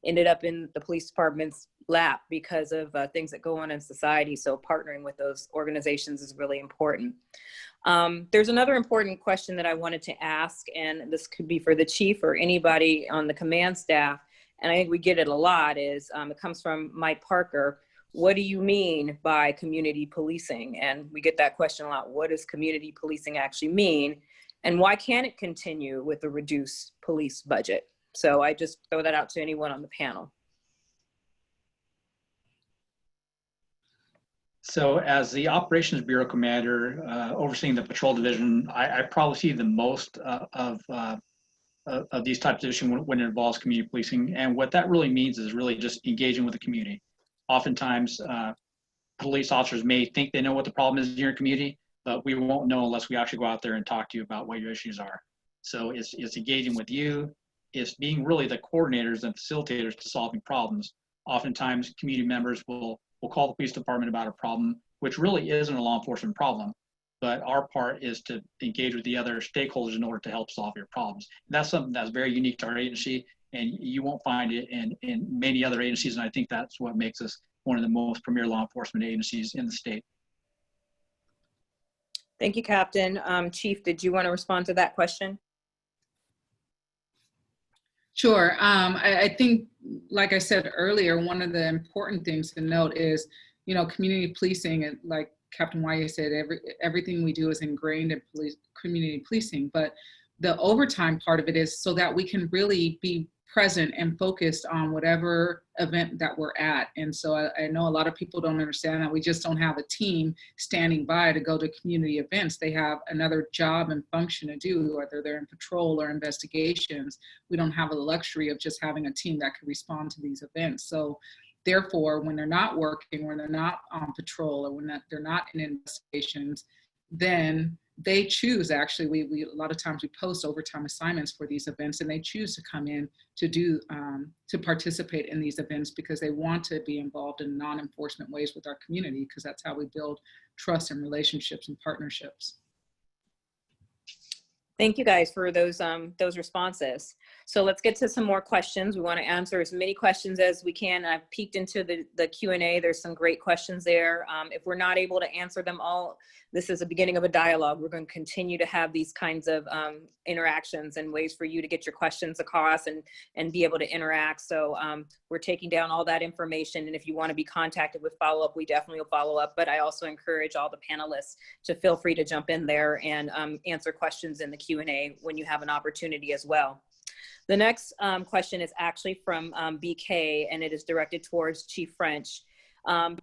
Speaker 1: ended up in the police department's lap because of things that go on in society. So partnering with those organizations is really important. There's another important question that I wanted to ask, and this could be for the chief or anybody on the command staff, and I think we get it a lot, is it comes from Mike Parker. What do you mean by community policing? And we get that question a lot. What does community policing actually mean? And why can't it continue with a reduced police budget? So I just throw that out to anyone on the panel.
Speaker 4: So as the Operations Bureau Commander overseeing the patrol division, I probably see the most of these types of issues when it involves community policing. And what that really means is really just engaging with the community. Oftentimes, police officers may think they know what the problem is in your community, but we won't know unless we actually go out there and talk to you about what your issues are. So it's engaging with you. It's being really the coordinators and facilitators to solving problems. Oftentimes, community members will call the police department about a problem, which really isn't a law enforcement problem, but our part is to engage with the other stakeholders in order to help solve your problems. And that's something that's very unique to our agency, and you won't find it in many other agencies, and I think that's what makes us one of the most premier law enforcement agencies in the state.
Speaker 1: Thank you, Captain. Chief, did you want to respond to that question?
Speaker 2: Sure. I think, like I said earlier, one of the important things to note is, community policing, and like Captain Wyatt said, everything we do is ingrained in community policing, but the overtime part of it is so that we can really be present and focused on whatever event that we're at. And so I know a lot of people don't understand that we just don't have a team standing by to go to community events. They have another job and function to do, whether they're in patrol or investigations. We don't have the luxury of just having a team that can respond to these events. So therefore, when they're not working, when they're not on patrol, or when they're not in investigations, then they choose, actually, we a lot of times we post overtime assignments for these events, and they choose to come in to do, to participate in these events because they want to be involved in non-enforcement ways with our community, because that's how we build trust and relationships and partnerships.
Speaker 1: Thank you guys for those responses. So let's get to some more questions. We want to answer as many questions as we can. I've peeked into the Q&A. There's some great questions there. If we're not able to answer them all, this is the beginning of a dialogue. We're going to continue to have these kinds of interactions and ways for you to get your questions across and be able to interact. So we're taking down all that information. And if you want to be contacted with follow-up, we definitely will follow up. But I also encourage all the panelists to feel free to jump in there and answer questions in the Q&A when you have an opportunity as well. The next question is actually from BK, and it is directed towards Chief French.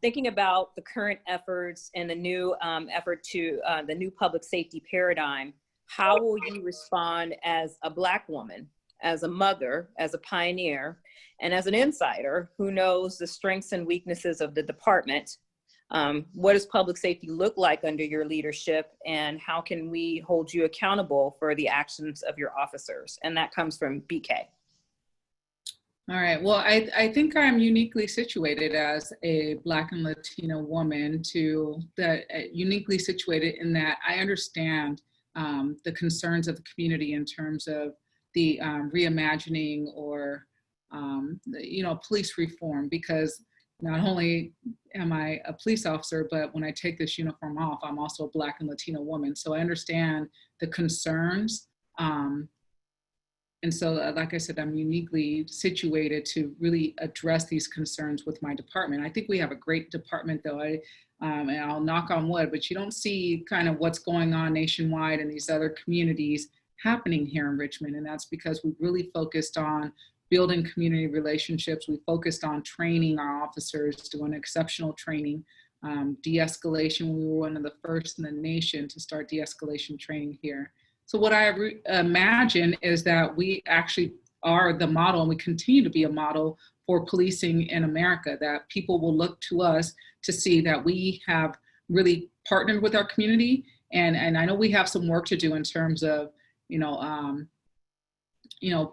Speaker 1: Thinking about the current efforts and the new effort to the new public safety paradigm, how will you respond as a Black woman, as a mother, as a pioneer, and as an insider who knows the strengths and weaknesses of the department? What does public safety look like under your leadership, and how can we hold you accountable for the actions of your officers? And that comes from BK.
Speaker 2: All right. Well, I think I'm uniquely situated as a Black and Latino woman uniquely situated in that I understand the concerns of the community in terms of the reimagining or, police reform, because not only am I a police officer, but when I take this uniform off, I'm also a Black and Latino woman. So I understand the concerns. And so, like I said, I'm uniquely situated to really address these concerns with my department. I think we have a great department, though. And I'll knock on wood, but you don't see kind of what's going on nationwide in these other communities happening here in Richmond. And that's because we really focused on building community relationships. We focused on training our officers, doing exceptional training, de-escalation. We were one of the first in the nation to start de-escalation training here. So what I imagine is that we actually are the model, and we continue to be a model for policing in America, that people will look to us to see that we have really partnered with our community. And I know we have some work to do in terms of,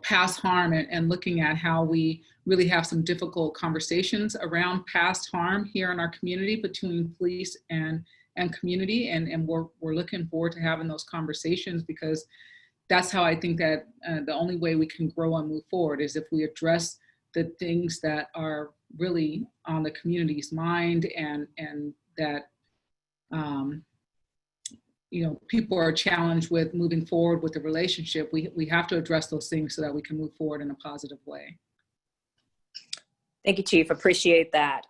Speaker 2: past harm and looking at how we really have some difficult conversations around past harm here in our community between police and community, and we're looking forward to having those conversations, because that's how I think that the only way we can grow and move forward is if we address the things that are really on the community's mind, and that people are challenged with moving forward with the relationship. We have to address those things so that we can move forward in a positive way.
Speaker 1: Thank you, Chief. Appreciate that.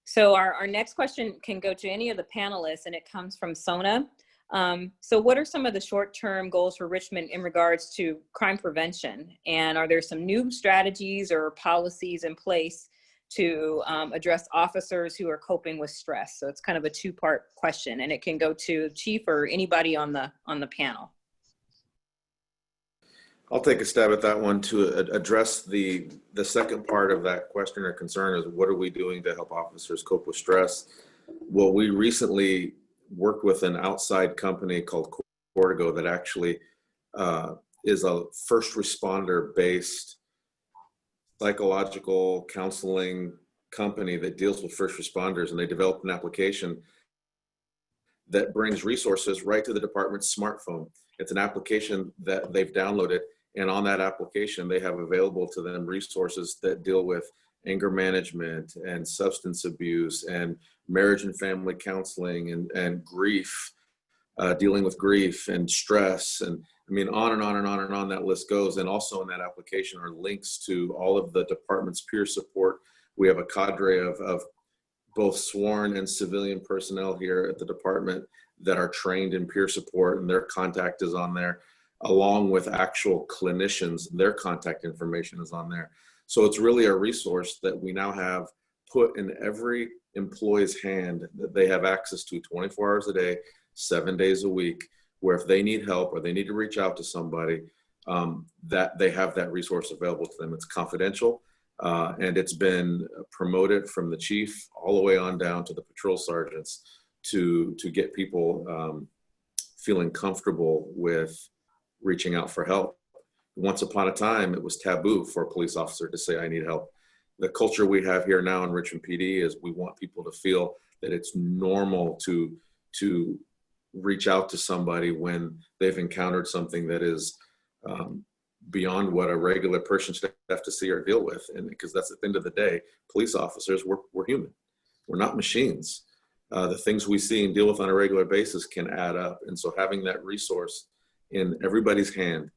Speaker 1: So our next question can go to any of the panelists, and it comes from Sona. So what are some of the short-term goals for Richmond in regards to crime prevention? And are there some new strategies or policies in place to address officers who are coping with stress? So it's kind of a two-part question, and it can go to Chief or anybody on the panel.
Speaker 5: I'll take a stab at that one. To address the second part of that question or concern is, what are we doing to help officers cope with stress? Well, we recently worked with an outside company called Cortigo that actually is a first responder based psychological counseling company that deals with first responders, and they developed an application that brings resources right to the department's smartphone. It's an application that they've downloaded, and on that application, they have available to them resources that deal with anger management and substance abuse and marriage and family counseling and grief dealing with grief and stress, and I mean, on and on and on and on that list goes. And also in that application are links to all of the department's peer support. We have a cadre of both sworn and civilian personnel here at the department that are trained in peer support, and their contact is on there, along with actual clinicians. Their contact information is on there. So it's really a resource that we now have put in every employee's hand that they have access to 24 hours a day, 7 days a week, where if they need help or they need to reach out to somebody, that they have that resource available to them. It's confidential, and it's been promoted from the chief all the way on down to the patrol sergeants to get people feeling comfortable with reaching out for help. Once upon a time, it was taboo for a police officer to say, I need help. The culture we have here now in Richmond PD is we want people to feel that it's normal to reach out to somebody when they've encountered something that is beyond what a regular person should have to see or deal with. And because that's at the end of the day, police officers, we're human. We're not machines. The things we see and deal with on a regular basis can add up. And so having that resource in everybody's hand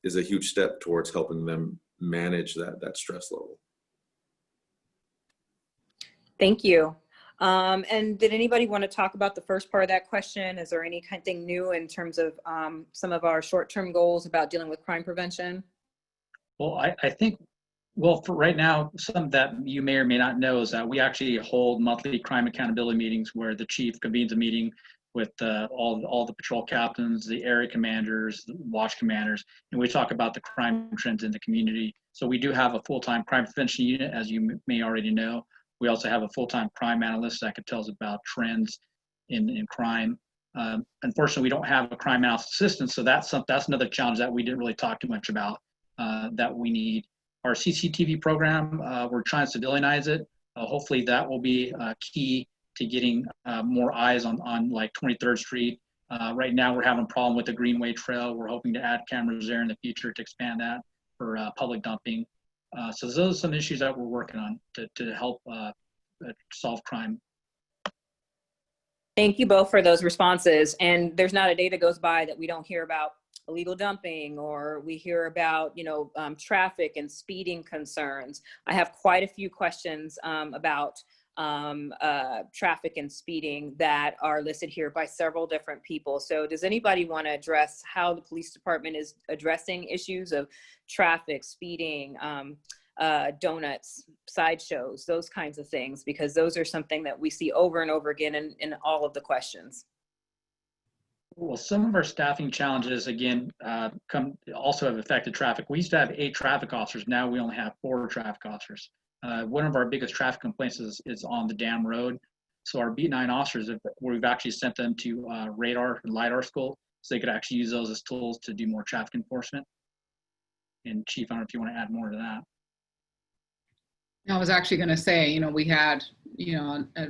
Speaker 5: is a huge step towards helping them manage that stress level.
Speaker 1: Thank you. And did anybody want to talk about the first part of that question? Is there any kind of thing new in terms of some of our short-term goals about dealing with crime prevention?
Speaker 4: Well, I think, well, for right now, some that you may or may not know is that we actually hold monthly crime accountability meetings where the chief convenes a meeting with all the patrol captains, the area commanders, the watch commanders, and we talk about the crime trends in the community. So we do have a full-time crime prevention unit, as you may already know. We also have a full-time crime analyst that could tell us about trends in crime. Unfortunately, we don't have a crime analysis assistant, so that's another challenge that we didn't really talk too much about that we need. Our CCTV program, we're trying to civilianize it. Hopefully that will be key to getting more eyes on like 23rd Street. Right now we're having a problem with the Greenway Trail. We're hoping to add cameras there in the future to expand that for public dumping. So those are some issues that we're working on to help solve crime.
Speaker 1: Thank you both for those responses. And there's not a day that goes by that we don't hear about illegal dumping, or we hear about, traffic and speeding concerns. I have quite a few questions about traffic and speeding that are listed here by several different people. So does anybody want to address how the police department is addressing issues of traffic, speeding, donuts, sideshows, those kinds of things? Because those are something that we see over and over again in all of the questions.
Speaker 4: Well, some of our staffing challenges, again, also have affected traffic. We used to have 8 traffic officers. Now we only have 4 traffic officers. One of our biggest traffic complaints is on the Dam Road. So our Beat 9 officers, we've actually sent them to radar and LiDAR school so they could actually use those as tools to do more traffic enforcement. And Chief, I don't know if you want to add more to that.
Speaker 2: I was actually going to say, we had, a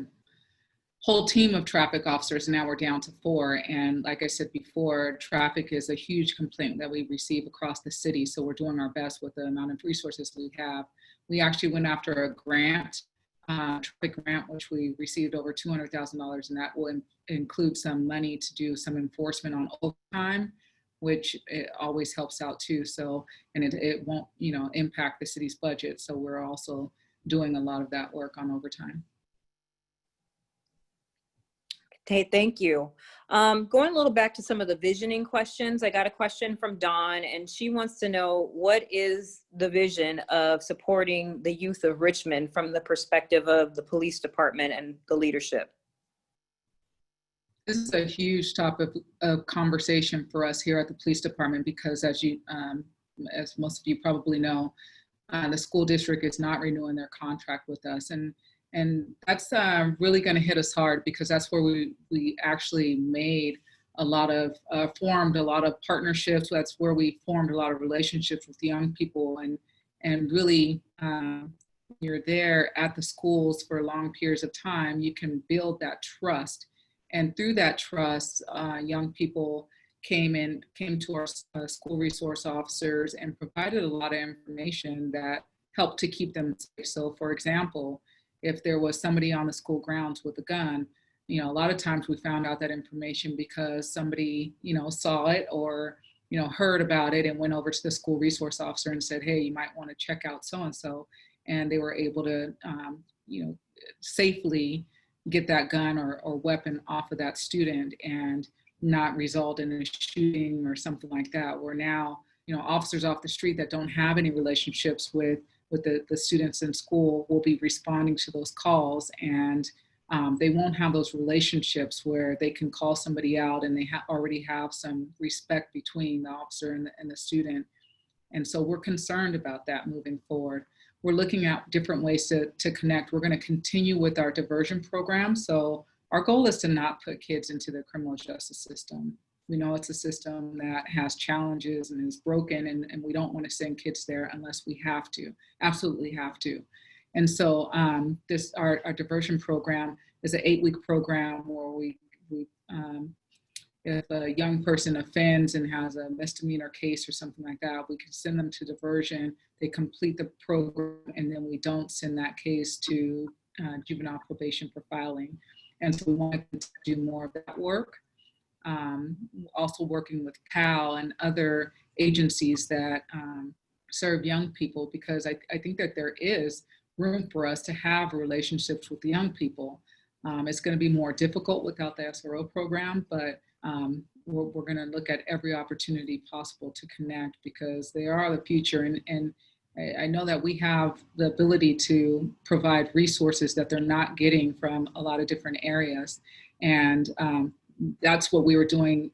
Speaker 2: whole team of traffic officers, and now we're down to 4. And like I said before, traffic is a huge complaint that we receive across the city. So we're doing our best with the amount of resources we have. We actually went after a grant, traffic grant, which we received over $200,000, and that will include some money to do some enforcement on overtime, which it always helps out too. So, and it won't, impact the city's budget. So we're also doing a lot of that work on overtime.
Speaker 1: Okay, thank you. Going a little back to some of the visioning questions, I got a question from Dawn, and she wants to know, what is the vision of supporting the youth of Richmond from the perspective of the police department and the leadership?
Speaker 2: This is a huge topic of conversation for us here at the police department because, as most of you probably know, the school district is not renewing their contract with us, and that's really going to hit us hard because that's where we actually made a lot of formed a lot of partnerships. That's where we formed a lot of relationships with young people, and really you're there at the schools for long periods of time. You can build that trust. And through that trust, young people came to our school resource officers and provided a lot of information that helped to keep them safe. So for example, if there was somebody on the school grounds with a gun, you know, a lot of times we found out that information because somebody, you know, saw it or, you know, heard about it and went over to the school resource officer and said, hey, you might want to check out so-and-so. And they were able to, you know, safely get that gun or weapon off of that student and not result in a shooting or something like that. Where now, you know, officers off the street that don't have any relationships with the students in school will be responding to those calls, and they won't have those relationships where they can call somebody out and they already have some respect between the officer and the student. And so we're concerned about that moving forward. We're looking at different ways to connect. We're going to continue with our diversion program. So our goal is to not put kids into the criminal justice system. We know it's a system that has challenges and is broken, and we don't want to send kids there unless we have to, absolutely have to. And so our diversion program is an 8-week program where we if a young person offends and has a misdemeanor case or something like that, we can send them to diversion. They complete the program, and then we don't send that case to juvenile probation for filing. And so we want to do more of that work. Also working with PAL and other agencies that serve young people, because I think that there is room for us to have relationships with the young people. It's going to be more difficult without the SRO program, but we're going to look at every opportunity possible to connect, because they are the future. And I know that we have the ability to provide resources that they're not getting from a lot of different areas. And that's what we were doing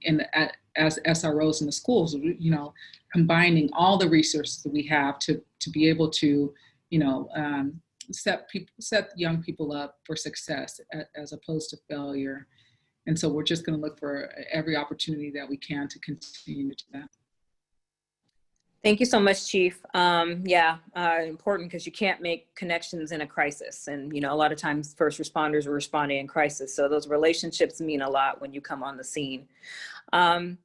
Speaker 2: as SROs in the schools, you know, combining all the resources that we have to be able to, you know, set young people up for success as opposed to failure. And so we're just going to look for every opportunity that we can to continue to do that.
Speaker 1: Thank you so much, Chief. Important, because you can't make connections in a crisis. And, you know, a lot of times first responders are responding in crisis. So those relationships mean a lot when you come on the scene. A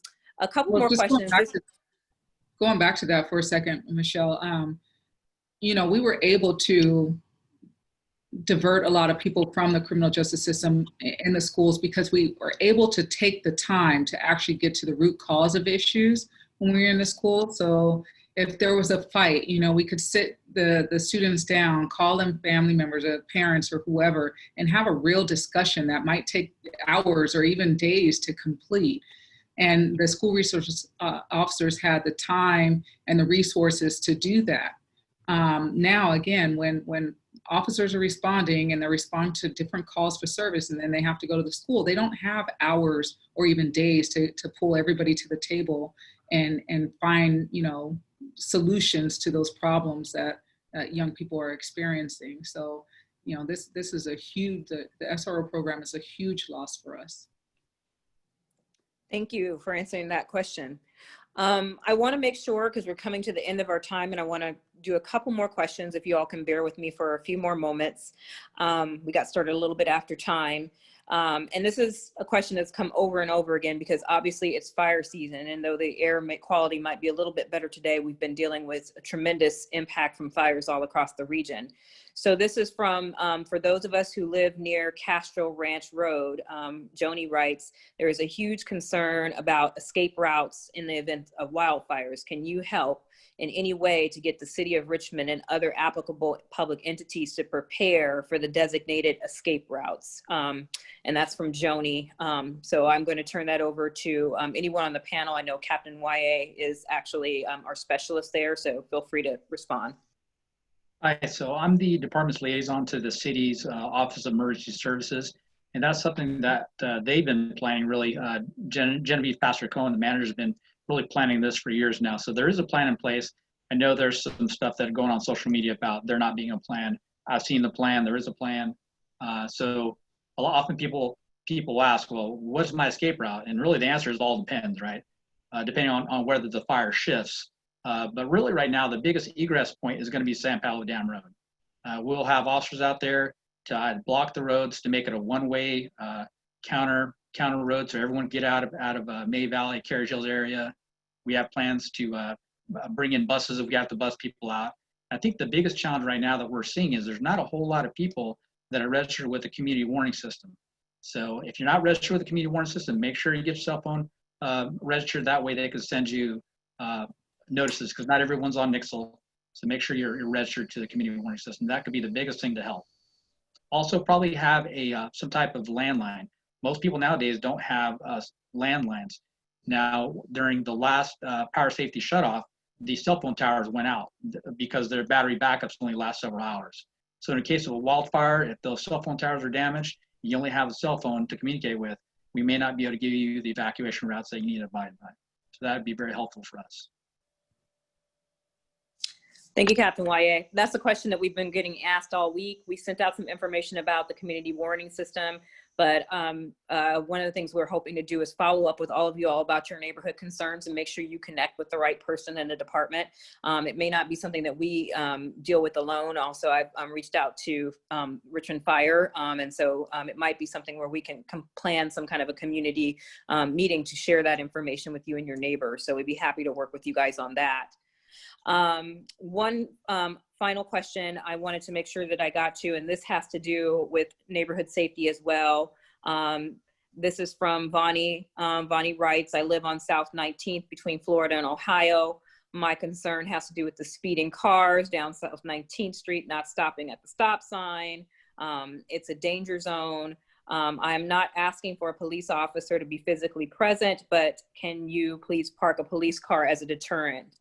Speaker 1: couple more questions.
Speaker 2: Going back to that for a second, Michelle, you know, we were able to divert a lot of people from the criminal justice system in the schools because we were able to take the time to actually get to the root cause of issues when we were in the school. So if there was a fight, you know, we could sit the students down, call them family members or parents or whoever, and have a real discussion that might take hours or even days to complete. And the school resource officers had the time and the resources to do that. Now, again, when officers are responding and they respond to different calls for service, and then they have to go to the school, they don't have hours or even days to pull everybody to the table and find, you know, solutions to those problems that young people are experiencing. So, you know, this is a huge, the SRO program is a huge loss for us.
Speaker 1: Thank you for answering that question. I want to make sure, because we're coming to the end of our time, and I want to do a couple more questions, if you all can bear with me for a few more moments. We got started a little bit after time. And this is a question that's come over and over again, because obviously it's fire season, and though the air quality might be a little bit better today, we've been dealing with a tremendous impact from fires all across the region. So this is from, for those of us who live near Castro Ranch Road, Joni writes, there is a huge concern about escape routes in the event of wildfires. Can you help in any way to get the city of Richmond and other applicable public entities to prepare for the designated escape routes? And that's from Joni. So I'm going to turn that over to anyone on the panel. I know Captain YA is actually our specialist there, so feel free to respond.
Speaker 4: Hi, so I'm the department's liaison to the city's Office of Emergency Services, and that's something that they've been planning really. Genevieve Pastor-Cohen, the manager, has been really planning this for years now. So there is a plan in place. I know there's some stuff that's going on social media about there not being a plan. I've seen the plan, there is a plan. So often people ask, well, what's my escape route? And really the answer is all depends, right? Depending on whether the fire shifts. But really right now, the biggest egress point is going to be San Paulo Dam Road. We'll have officers out there to block the roads to make it a one-way counter road, so everyone get out of May Valley, Carriage Hills area. We have plans to bring in buses if we have to bus people out. I think the biggest challenge right now that we're seeing is there's not a whole lot of people that are registered with the community warning system. So if you're not registered with the community warning system, make sure you get your cell phone registered. That way they can send you notices, because not everyone's on Nixle. So make sure you're registered to the community warning system. That could be the biggest thing to help. Also, probably have some type of landline. Most people nowadays don't have landlines. Now, during the last power safety shutoff, the cell phone towers went out because their battery backups only last several hours. So in the case of a wildfire, if those cell phone towers are damaged, you only have a cell phone to communicate with, we may not be able to give you the evacuation routes that you need to abide by. So that would be very helpful for us.
Speaker 1: Thank you, Captain Wyatt. That's a question that we've been getting asked all week. We sent out some information about the community warning system, but one of the things we're hoping to do is follow up with all of you all about your neighborhood concerns and make sure you connect with the right person in the department. It may not be something that we deal with alone. Also, I've reached out to Richmond Fire, and so it might be something where we can plan some kind of a community meeting to share that information with you and your neighbors. So we'd be happy to work with you guys on that. One final question I wanted to make sure that I got to, and this has to do with neighborhood safety as well. This is from Vonnie. Vonnie writes, I live on South 19th between Florida and Ohio. My concern has to do with the speeding cars down South 19th Street, not stopping at the stop sign. It's a danger zone. I'm not asking for a police officer to be physically present, but can you please park a police car as a deterrent?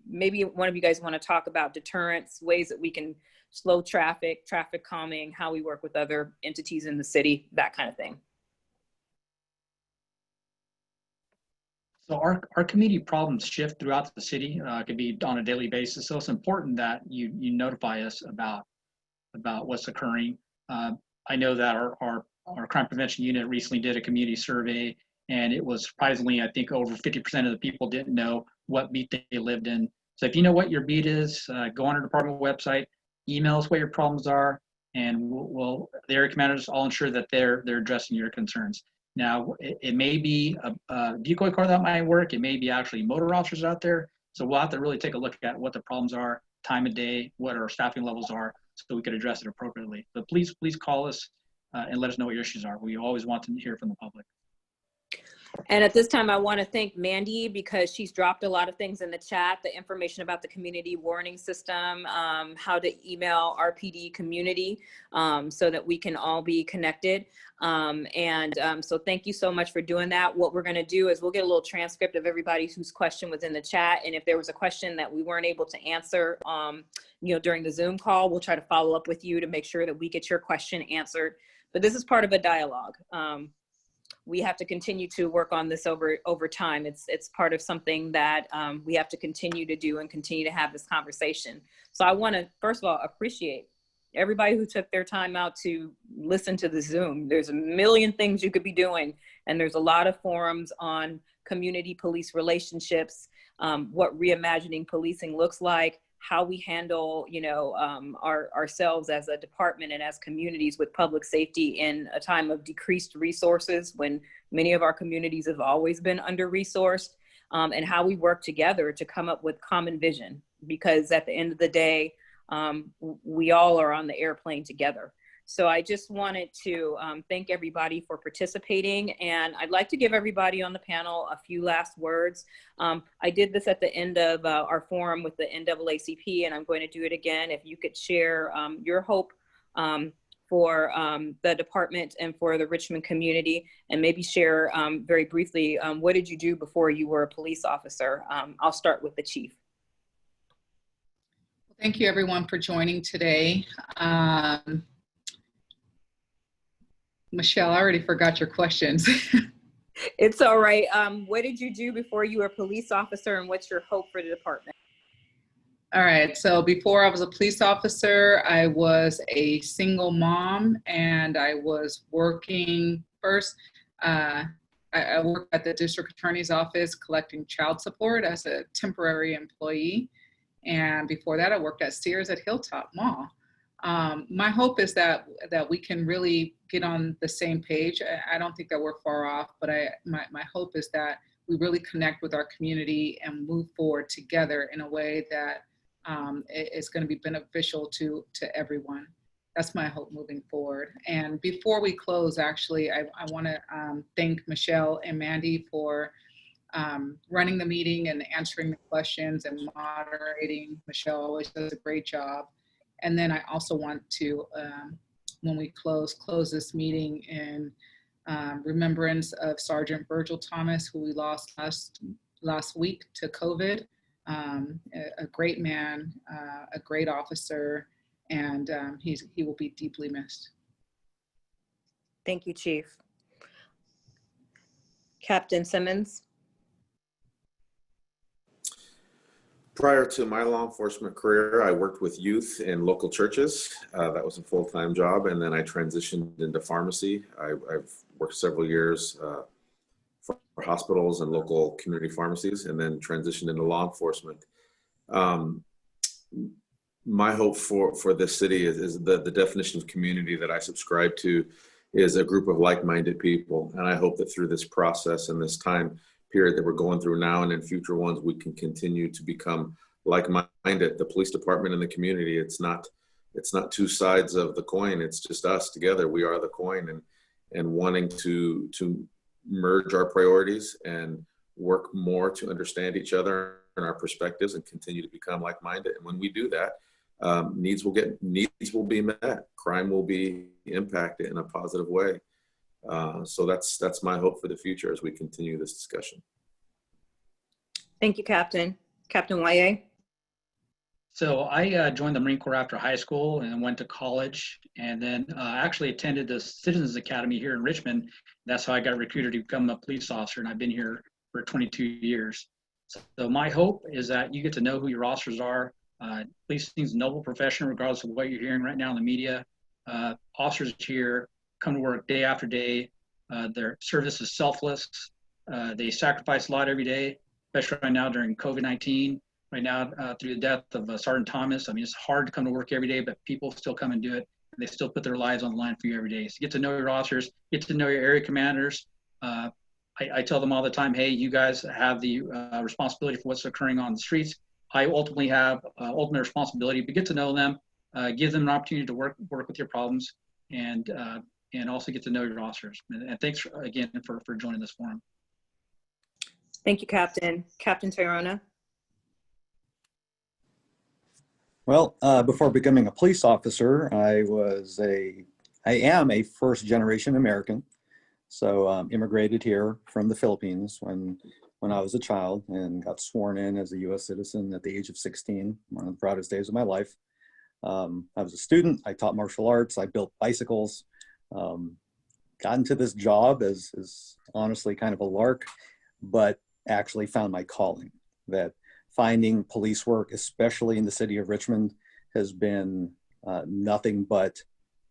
Speaker 1: Maybe one of you guys want to talk about deterrents, ways that we can slow traffic, traffic calming, how we work with other entities in the city, that kind of thing.
Speaker 4: So our community problems shift throughout the city. It could be on a daily basis. So it's important that you notify us about what's occurring. I know that our crime prevention unit recently did a community survey, and it was surprisingly, I think over 50% of the people didn't know what beat they lived in. So if you know what your beat is, go on our department website, email us what your problems are, and the area commanders all ensure that they're addressing your concerns. Now, it may be a decoy car that might work. It may be actually motor officers out there. So we'll have to really take a look at what the problems are, time of day, what our staffing levels are, so we can address it appropriately. But please call us and let us know what your issues are. We always want to hear from the public.
Speaker 1: And at this time, I want to thank Mandy because she's dropped a lot of things in the chat, the information about the community warning system, how to email RPD community so that we can all be connected. So thank you so much for doing that. What we're going to do is we'll get a little transcript of everybody whose question was in the chat. And if there was a question that we weren't able to answer, during the Zoom call, we'll try to follow up with you to make sure that we get your question answered. But this is part of a dialogue. We have to continue to work on this over time. It's part of something that we have to continue to do and continue to have this conversation. So I want to, first of all, appreciate everybody who took their time out to listen to the Zoom. There's a million things you could be doing, and there's a lot of forums on community police relationships, what reimagining policing looks like, how we handle, ourselves as a department and as communities with public safety in a time of decreased resources when many of our communities have always been under-resourced, and how we work together to come up with common vision. Because at the end of the day, we all are on the airplane together. So I just wanted to thank everybody for participating, and I'd like to give everybody on the panel a few last words. I did this at the end of our forum with the NAACP, and I'm going to do it again. If you could share your hope for the department and for the Richmond community, and maybe share very briefly, what did you do before you were a police officer? I'll start with the chief.
Speaker 2: Thank you everyone for joining today. Michelle, I already forgot your questions.
Speaker 1: It's all right. What did you do before you were a police officer, and what's your hope for the department?
Speaker 2: All right, so before I was a police officer, I was a single mom, and I was working first. I worked at the district attorney's office collecting child support as a temporary employee. And before that, I worked at Sears at Hilltop Mall. My hope is that we can really get on the same page. I don't think that we're far off, but my hope is that we really connect with our community and move forward together in a way that is going to be beneficial to everyone. that's my hope moving forward. And before we close, actually, I want to thank Michelle and Mandy for running the meeting and answering the questions and moderating. Michelle always does a great job. And then I also want to, when we close this meeting in remembrance of Sergeant Virgil Thomas, who we lost last week to COVID. A great man, a great officer, and he will be deeply missed.
Speaker 1: Thank you, Chief. Captain Simmons.
Speaker 5: Prior to my law enforcement career, I worked with youth in local churches. That was a full-time job, and then I transitioned into pharmacy. I've worked several years for hospitals and local community pharmacies, and then transitioned into law enforcement. My hope for this city is the definition of community that I subscribe to is a group of like-minded people. And I hope that through this process and this time period that we're going through now and in future ones, we can continue to become like-minded. The police department and the community, it's not two sides of the coin. It's just us together. We are the coin, and wanting to merge our priorities and work more to understand each other and our perspectives and continue to become like-minded. And when we do that, needs will be met. Crime will be impacted in a positive way. So that's my hope for the future as we continue this discussion.
Speaker 1: Thank you, Captain. Captain Waye.
Speaker 4: So I joined the Marine Corps after high school and went to college, and then actually attended the Citizens Academy here in Richmond. That's how I got recruited to become a police officer, and I've been here for 22 years. So my hope is that you get to know who your officers are. Policing is a noble profession, regardless of what you're hearing right now in the media. Officers here come to work day after day. Their service is selfless. They sacrifice a lot every day, especially right now during COVID-19. Right now, through the death of Sergeant Thomas, I mean, it's hard to come to work every day, but people still come and do it. And they still put their lives on the line for you every day. So get to know your officers, get to know your area commanders. I tell them all the time, hey, you guys have the responsibility for what's occurring on the streets. I ultimately have ultimate responsibility, but get to know them, give them an opportunity to work with your problems, and also get to know your officers. And thanks again for joining this forum.
Speaker 1: Thank you, Captain. Captain Tyrona.
Speaker 3: Well, before becoming a police officer, I am a first-generation American. So immigrated here from the Philippines when I was a child and got sworn in as a U.S. citizen at the age of 16, one of the proudest days of my life. I was a student. I taught martial arts. I built bicycles. Got into this job as honestly kind of a lark, but actually found my calling. That finding police work, especially in the city of Richmond, has been nothing but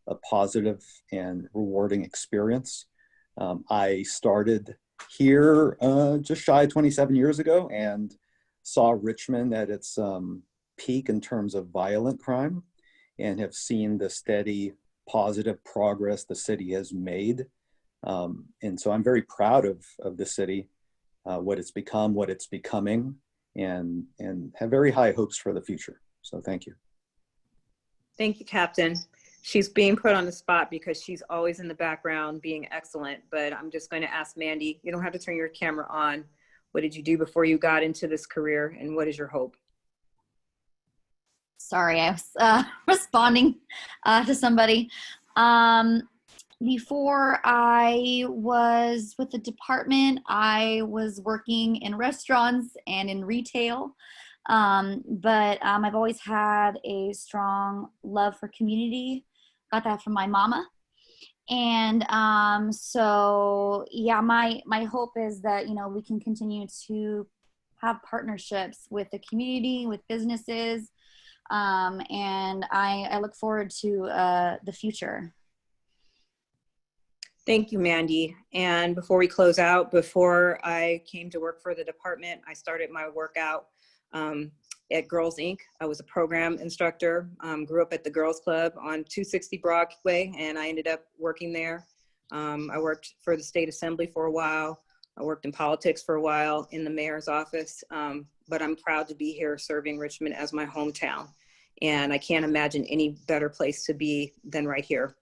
Speaker 3: a positive and rewarding experience. I started here just shy of 27 years ago and saw Richmond at its peak in terms of violent crime, and have seen the steady positive progress the city has made. And so I'm very proud of the city, what it's become, what it's becoming, and have very high hopes for the future. So thank you.
Speaker 1: Thank you, Captain. She's being put on the spot because she's always in the background being excellent, but I'm just going to ask Mandy, you don't have to turn your camera on. What did you do before you got into this career, and what is your hope?
Speaker 6: Sorry, I was responding to somebody. Before I was with the department, I was working in restaurants and in retail. But I've always had a strong love for community. Got that from my mama. And so, yeah, my hope is that, we can continue to have partnerships with the community, with businesses. And I look forward to the future.
Speaker 1: Thank you, Mandy. And before we close out, before I came to work for the department, I started my workout at Girls Inc. I was a program instructor, grew up at the Girls Club on 260 Broadway, and I ended up working there. I worked for the state assembly for a while. I worked in politics for a while in the mayor's office, but I'm proud to be here serving Richmond as my hometown. And I can't imagine any better place to be than right here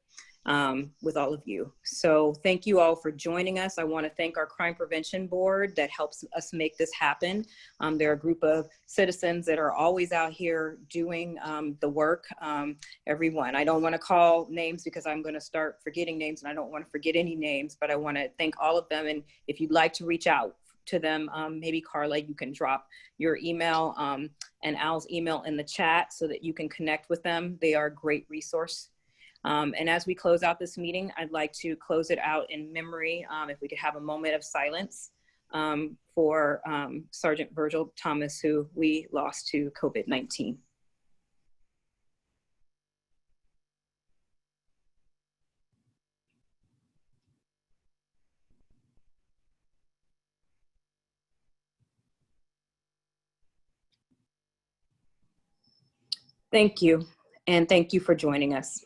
Speaker 1: with all of you. So thank you all for joining us. I want to thank our Crime Prevention Board that helps us make this happen. They're a group of citizens that are always out here doing the work. Everyone, I don't want to call names because I'm going to start forgetting names, and I don't want to forget any names, but I want to thank all of them. And if you'd like to reach out to them, maybe Carla, you can drop your email and Al's email in the chat so that you can connect with them. They are a great resource. And as we close out this meeting, I'd like to close it out in memory. If we could have a moment of silence for Sergeant Virgil Thomas, who we lost to COVID-19. Thank you, and thank you for joining us.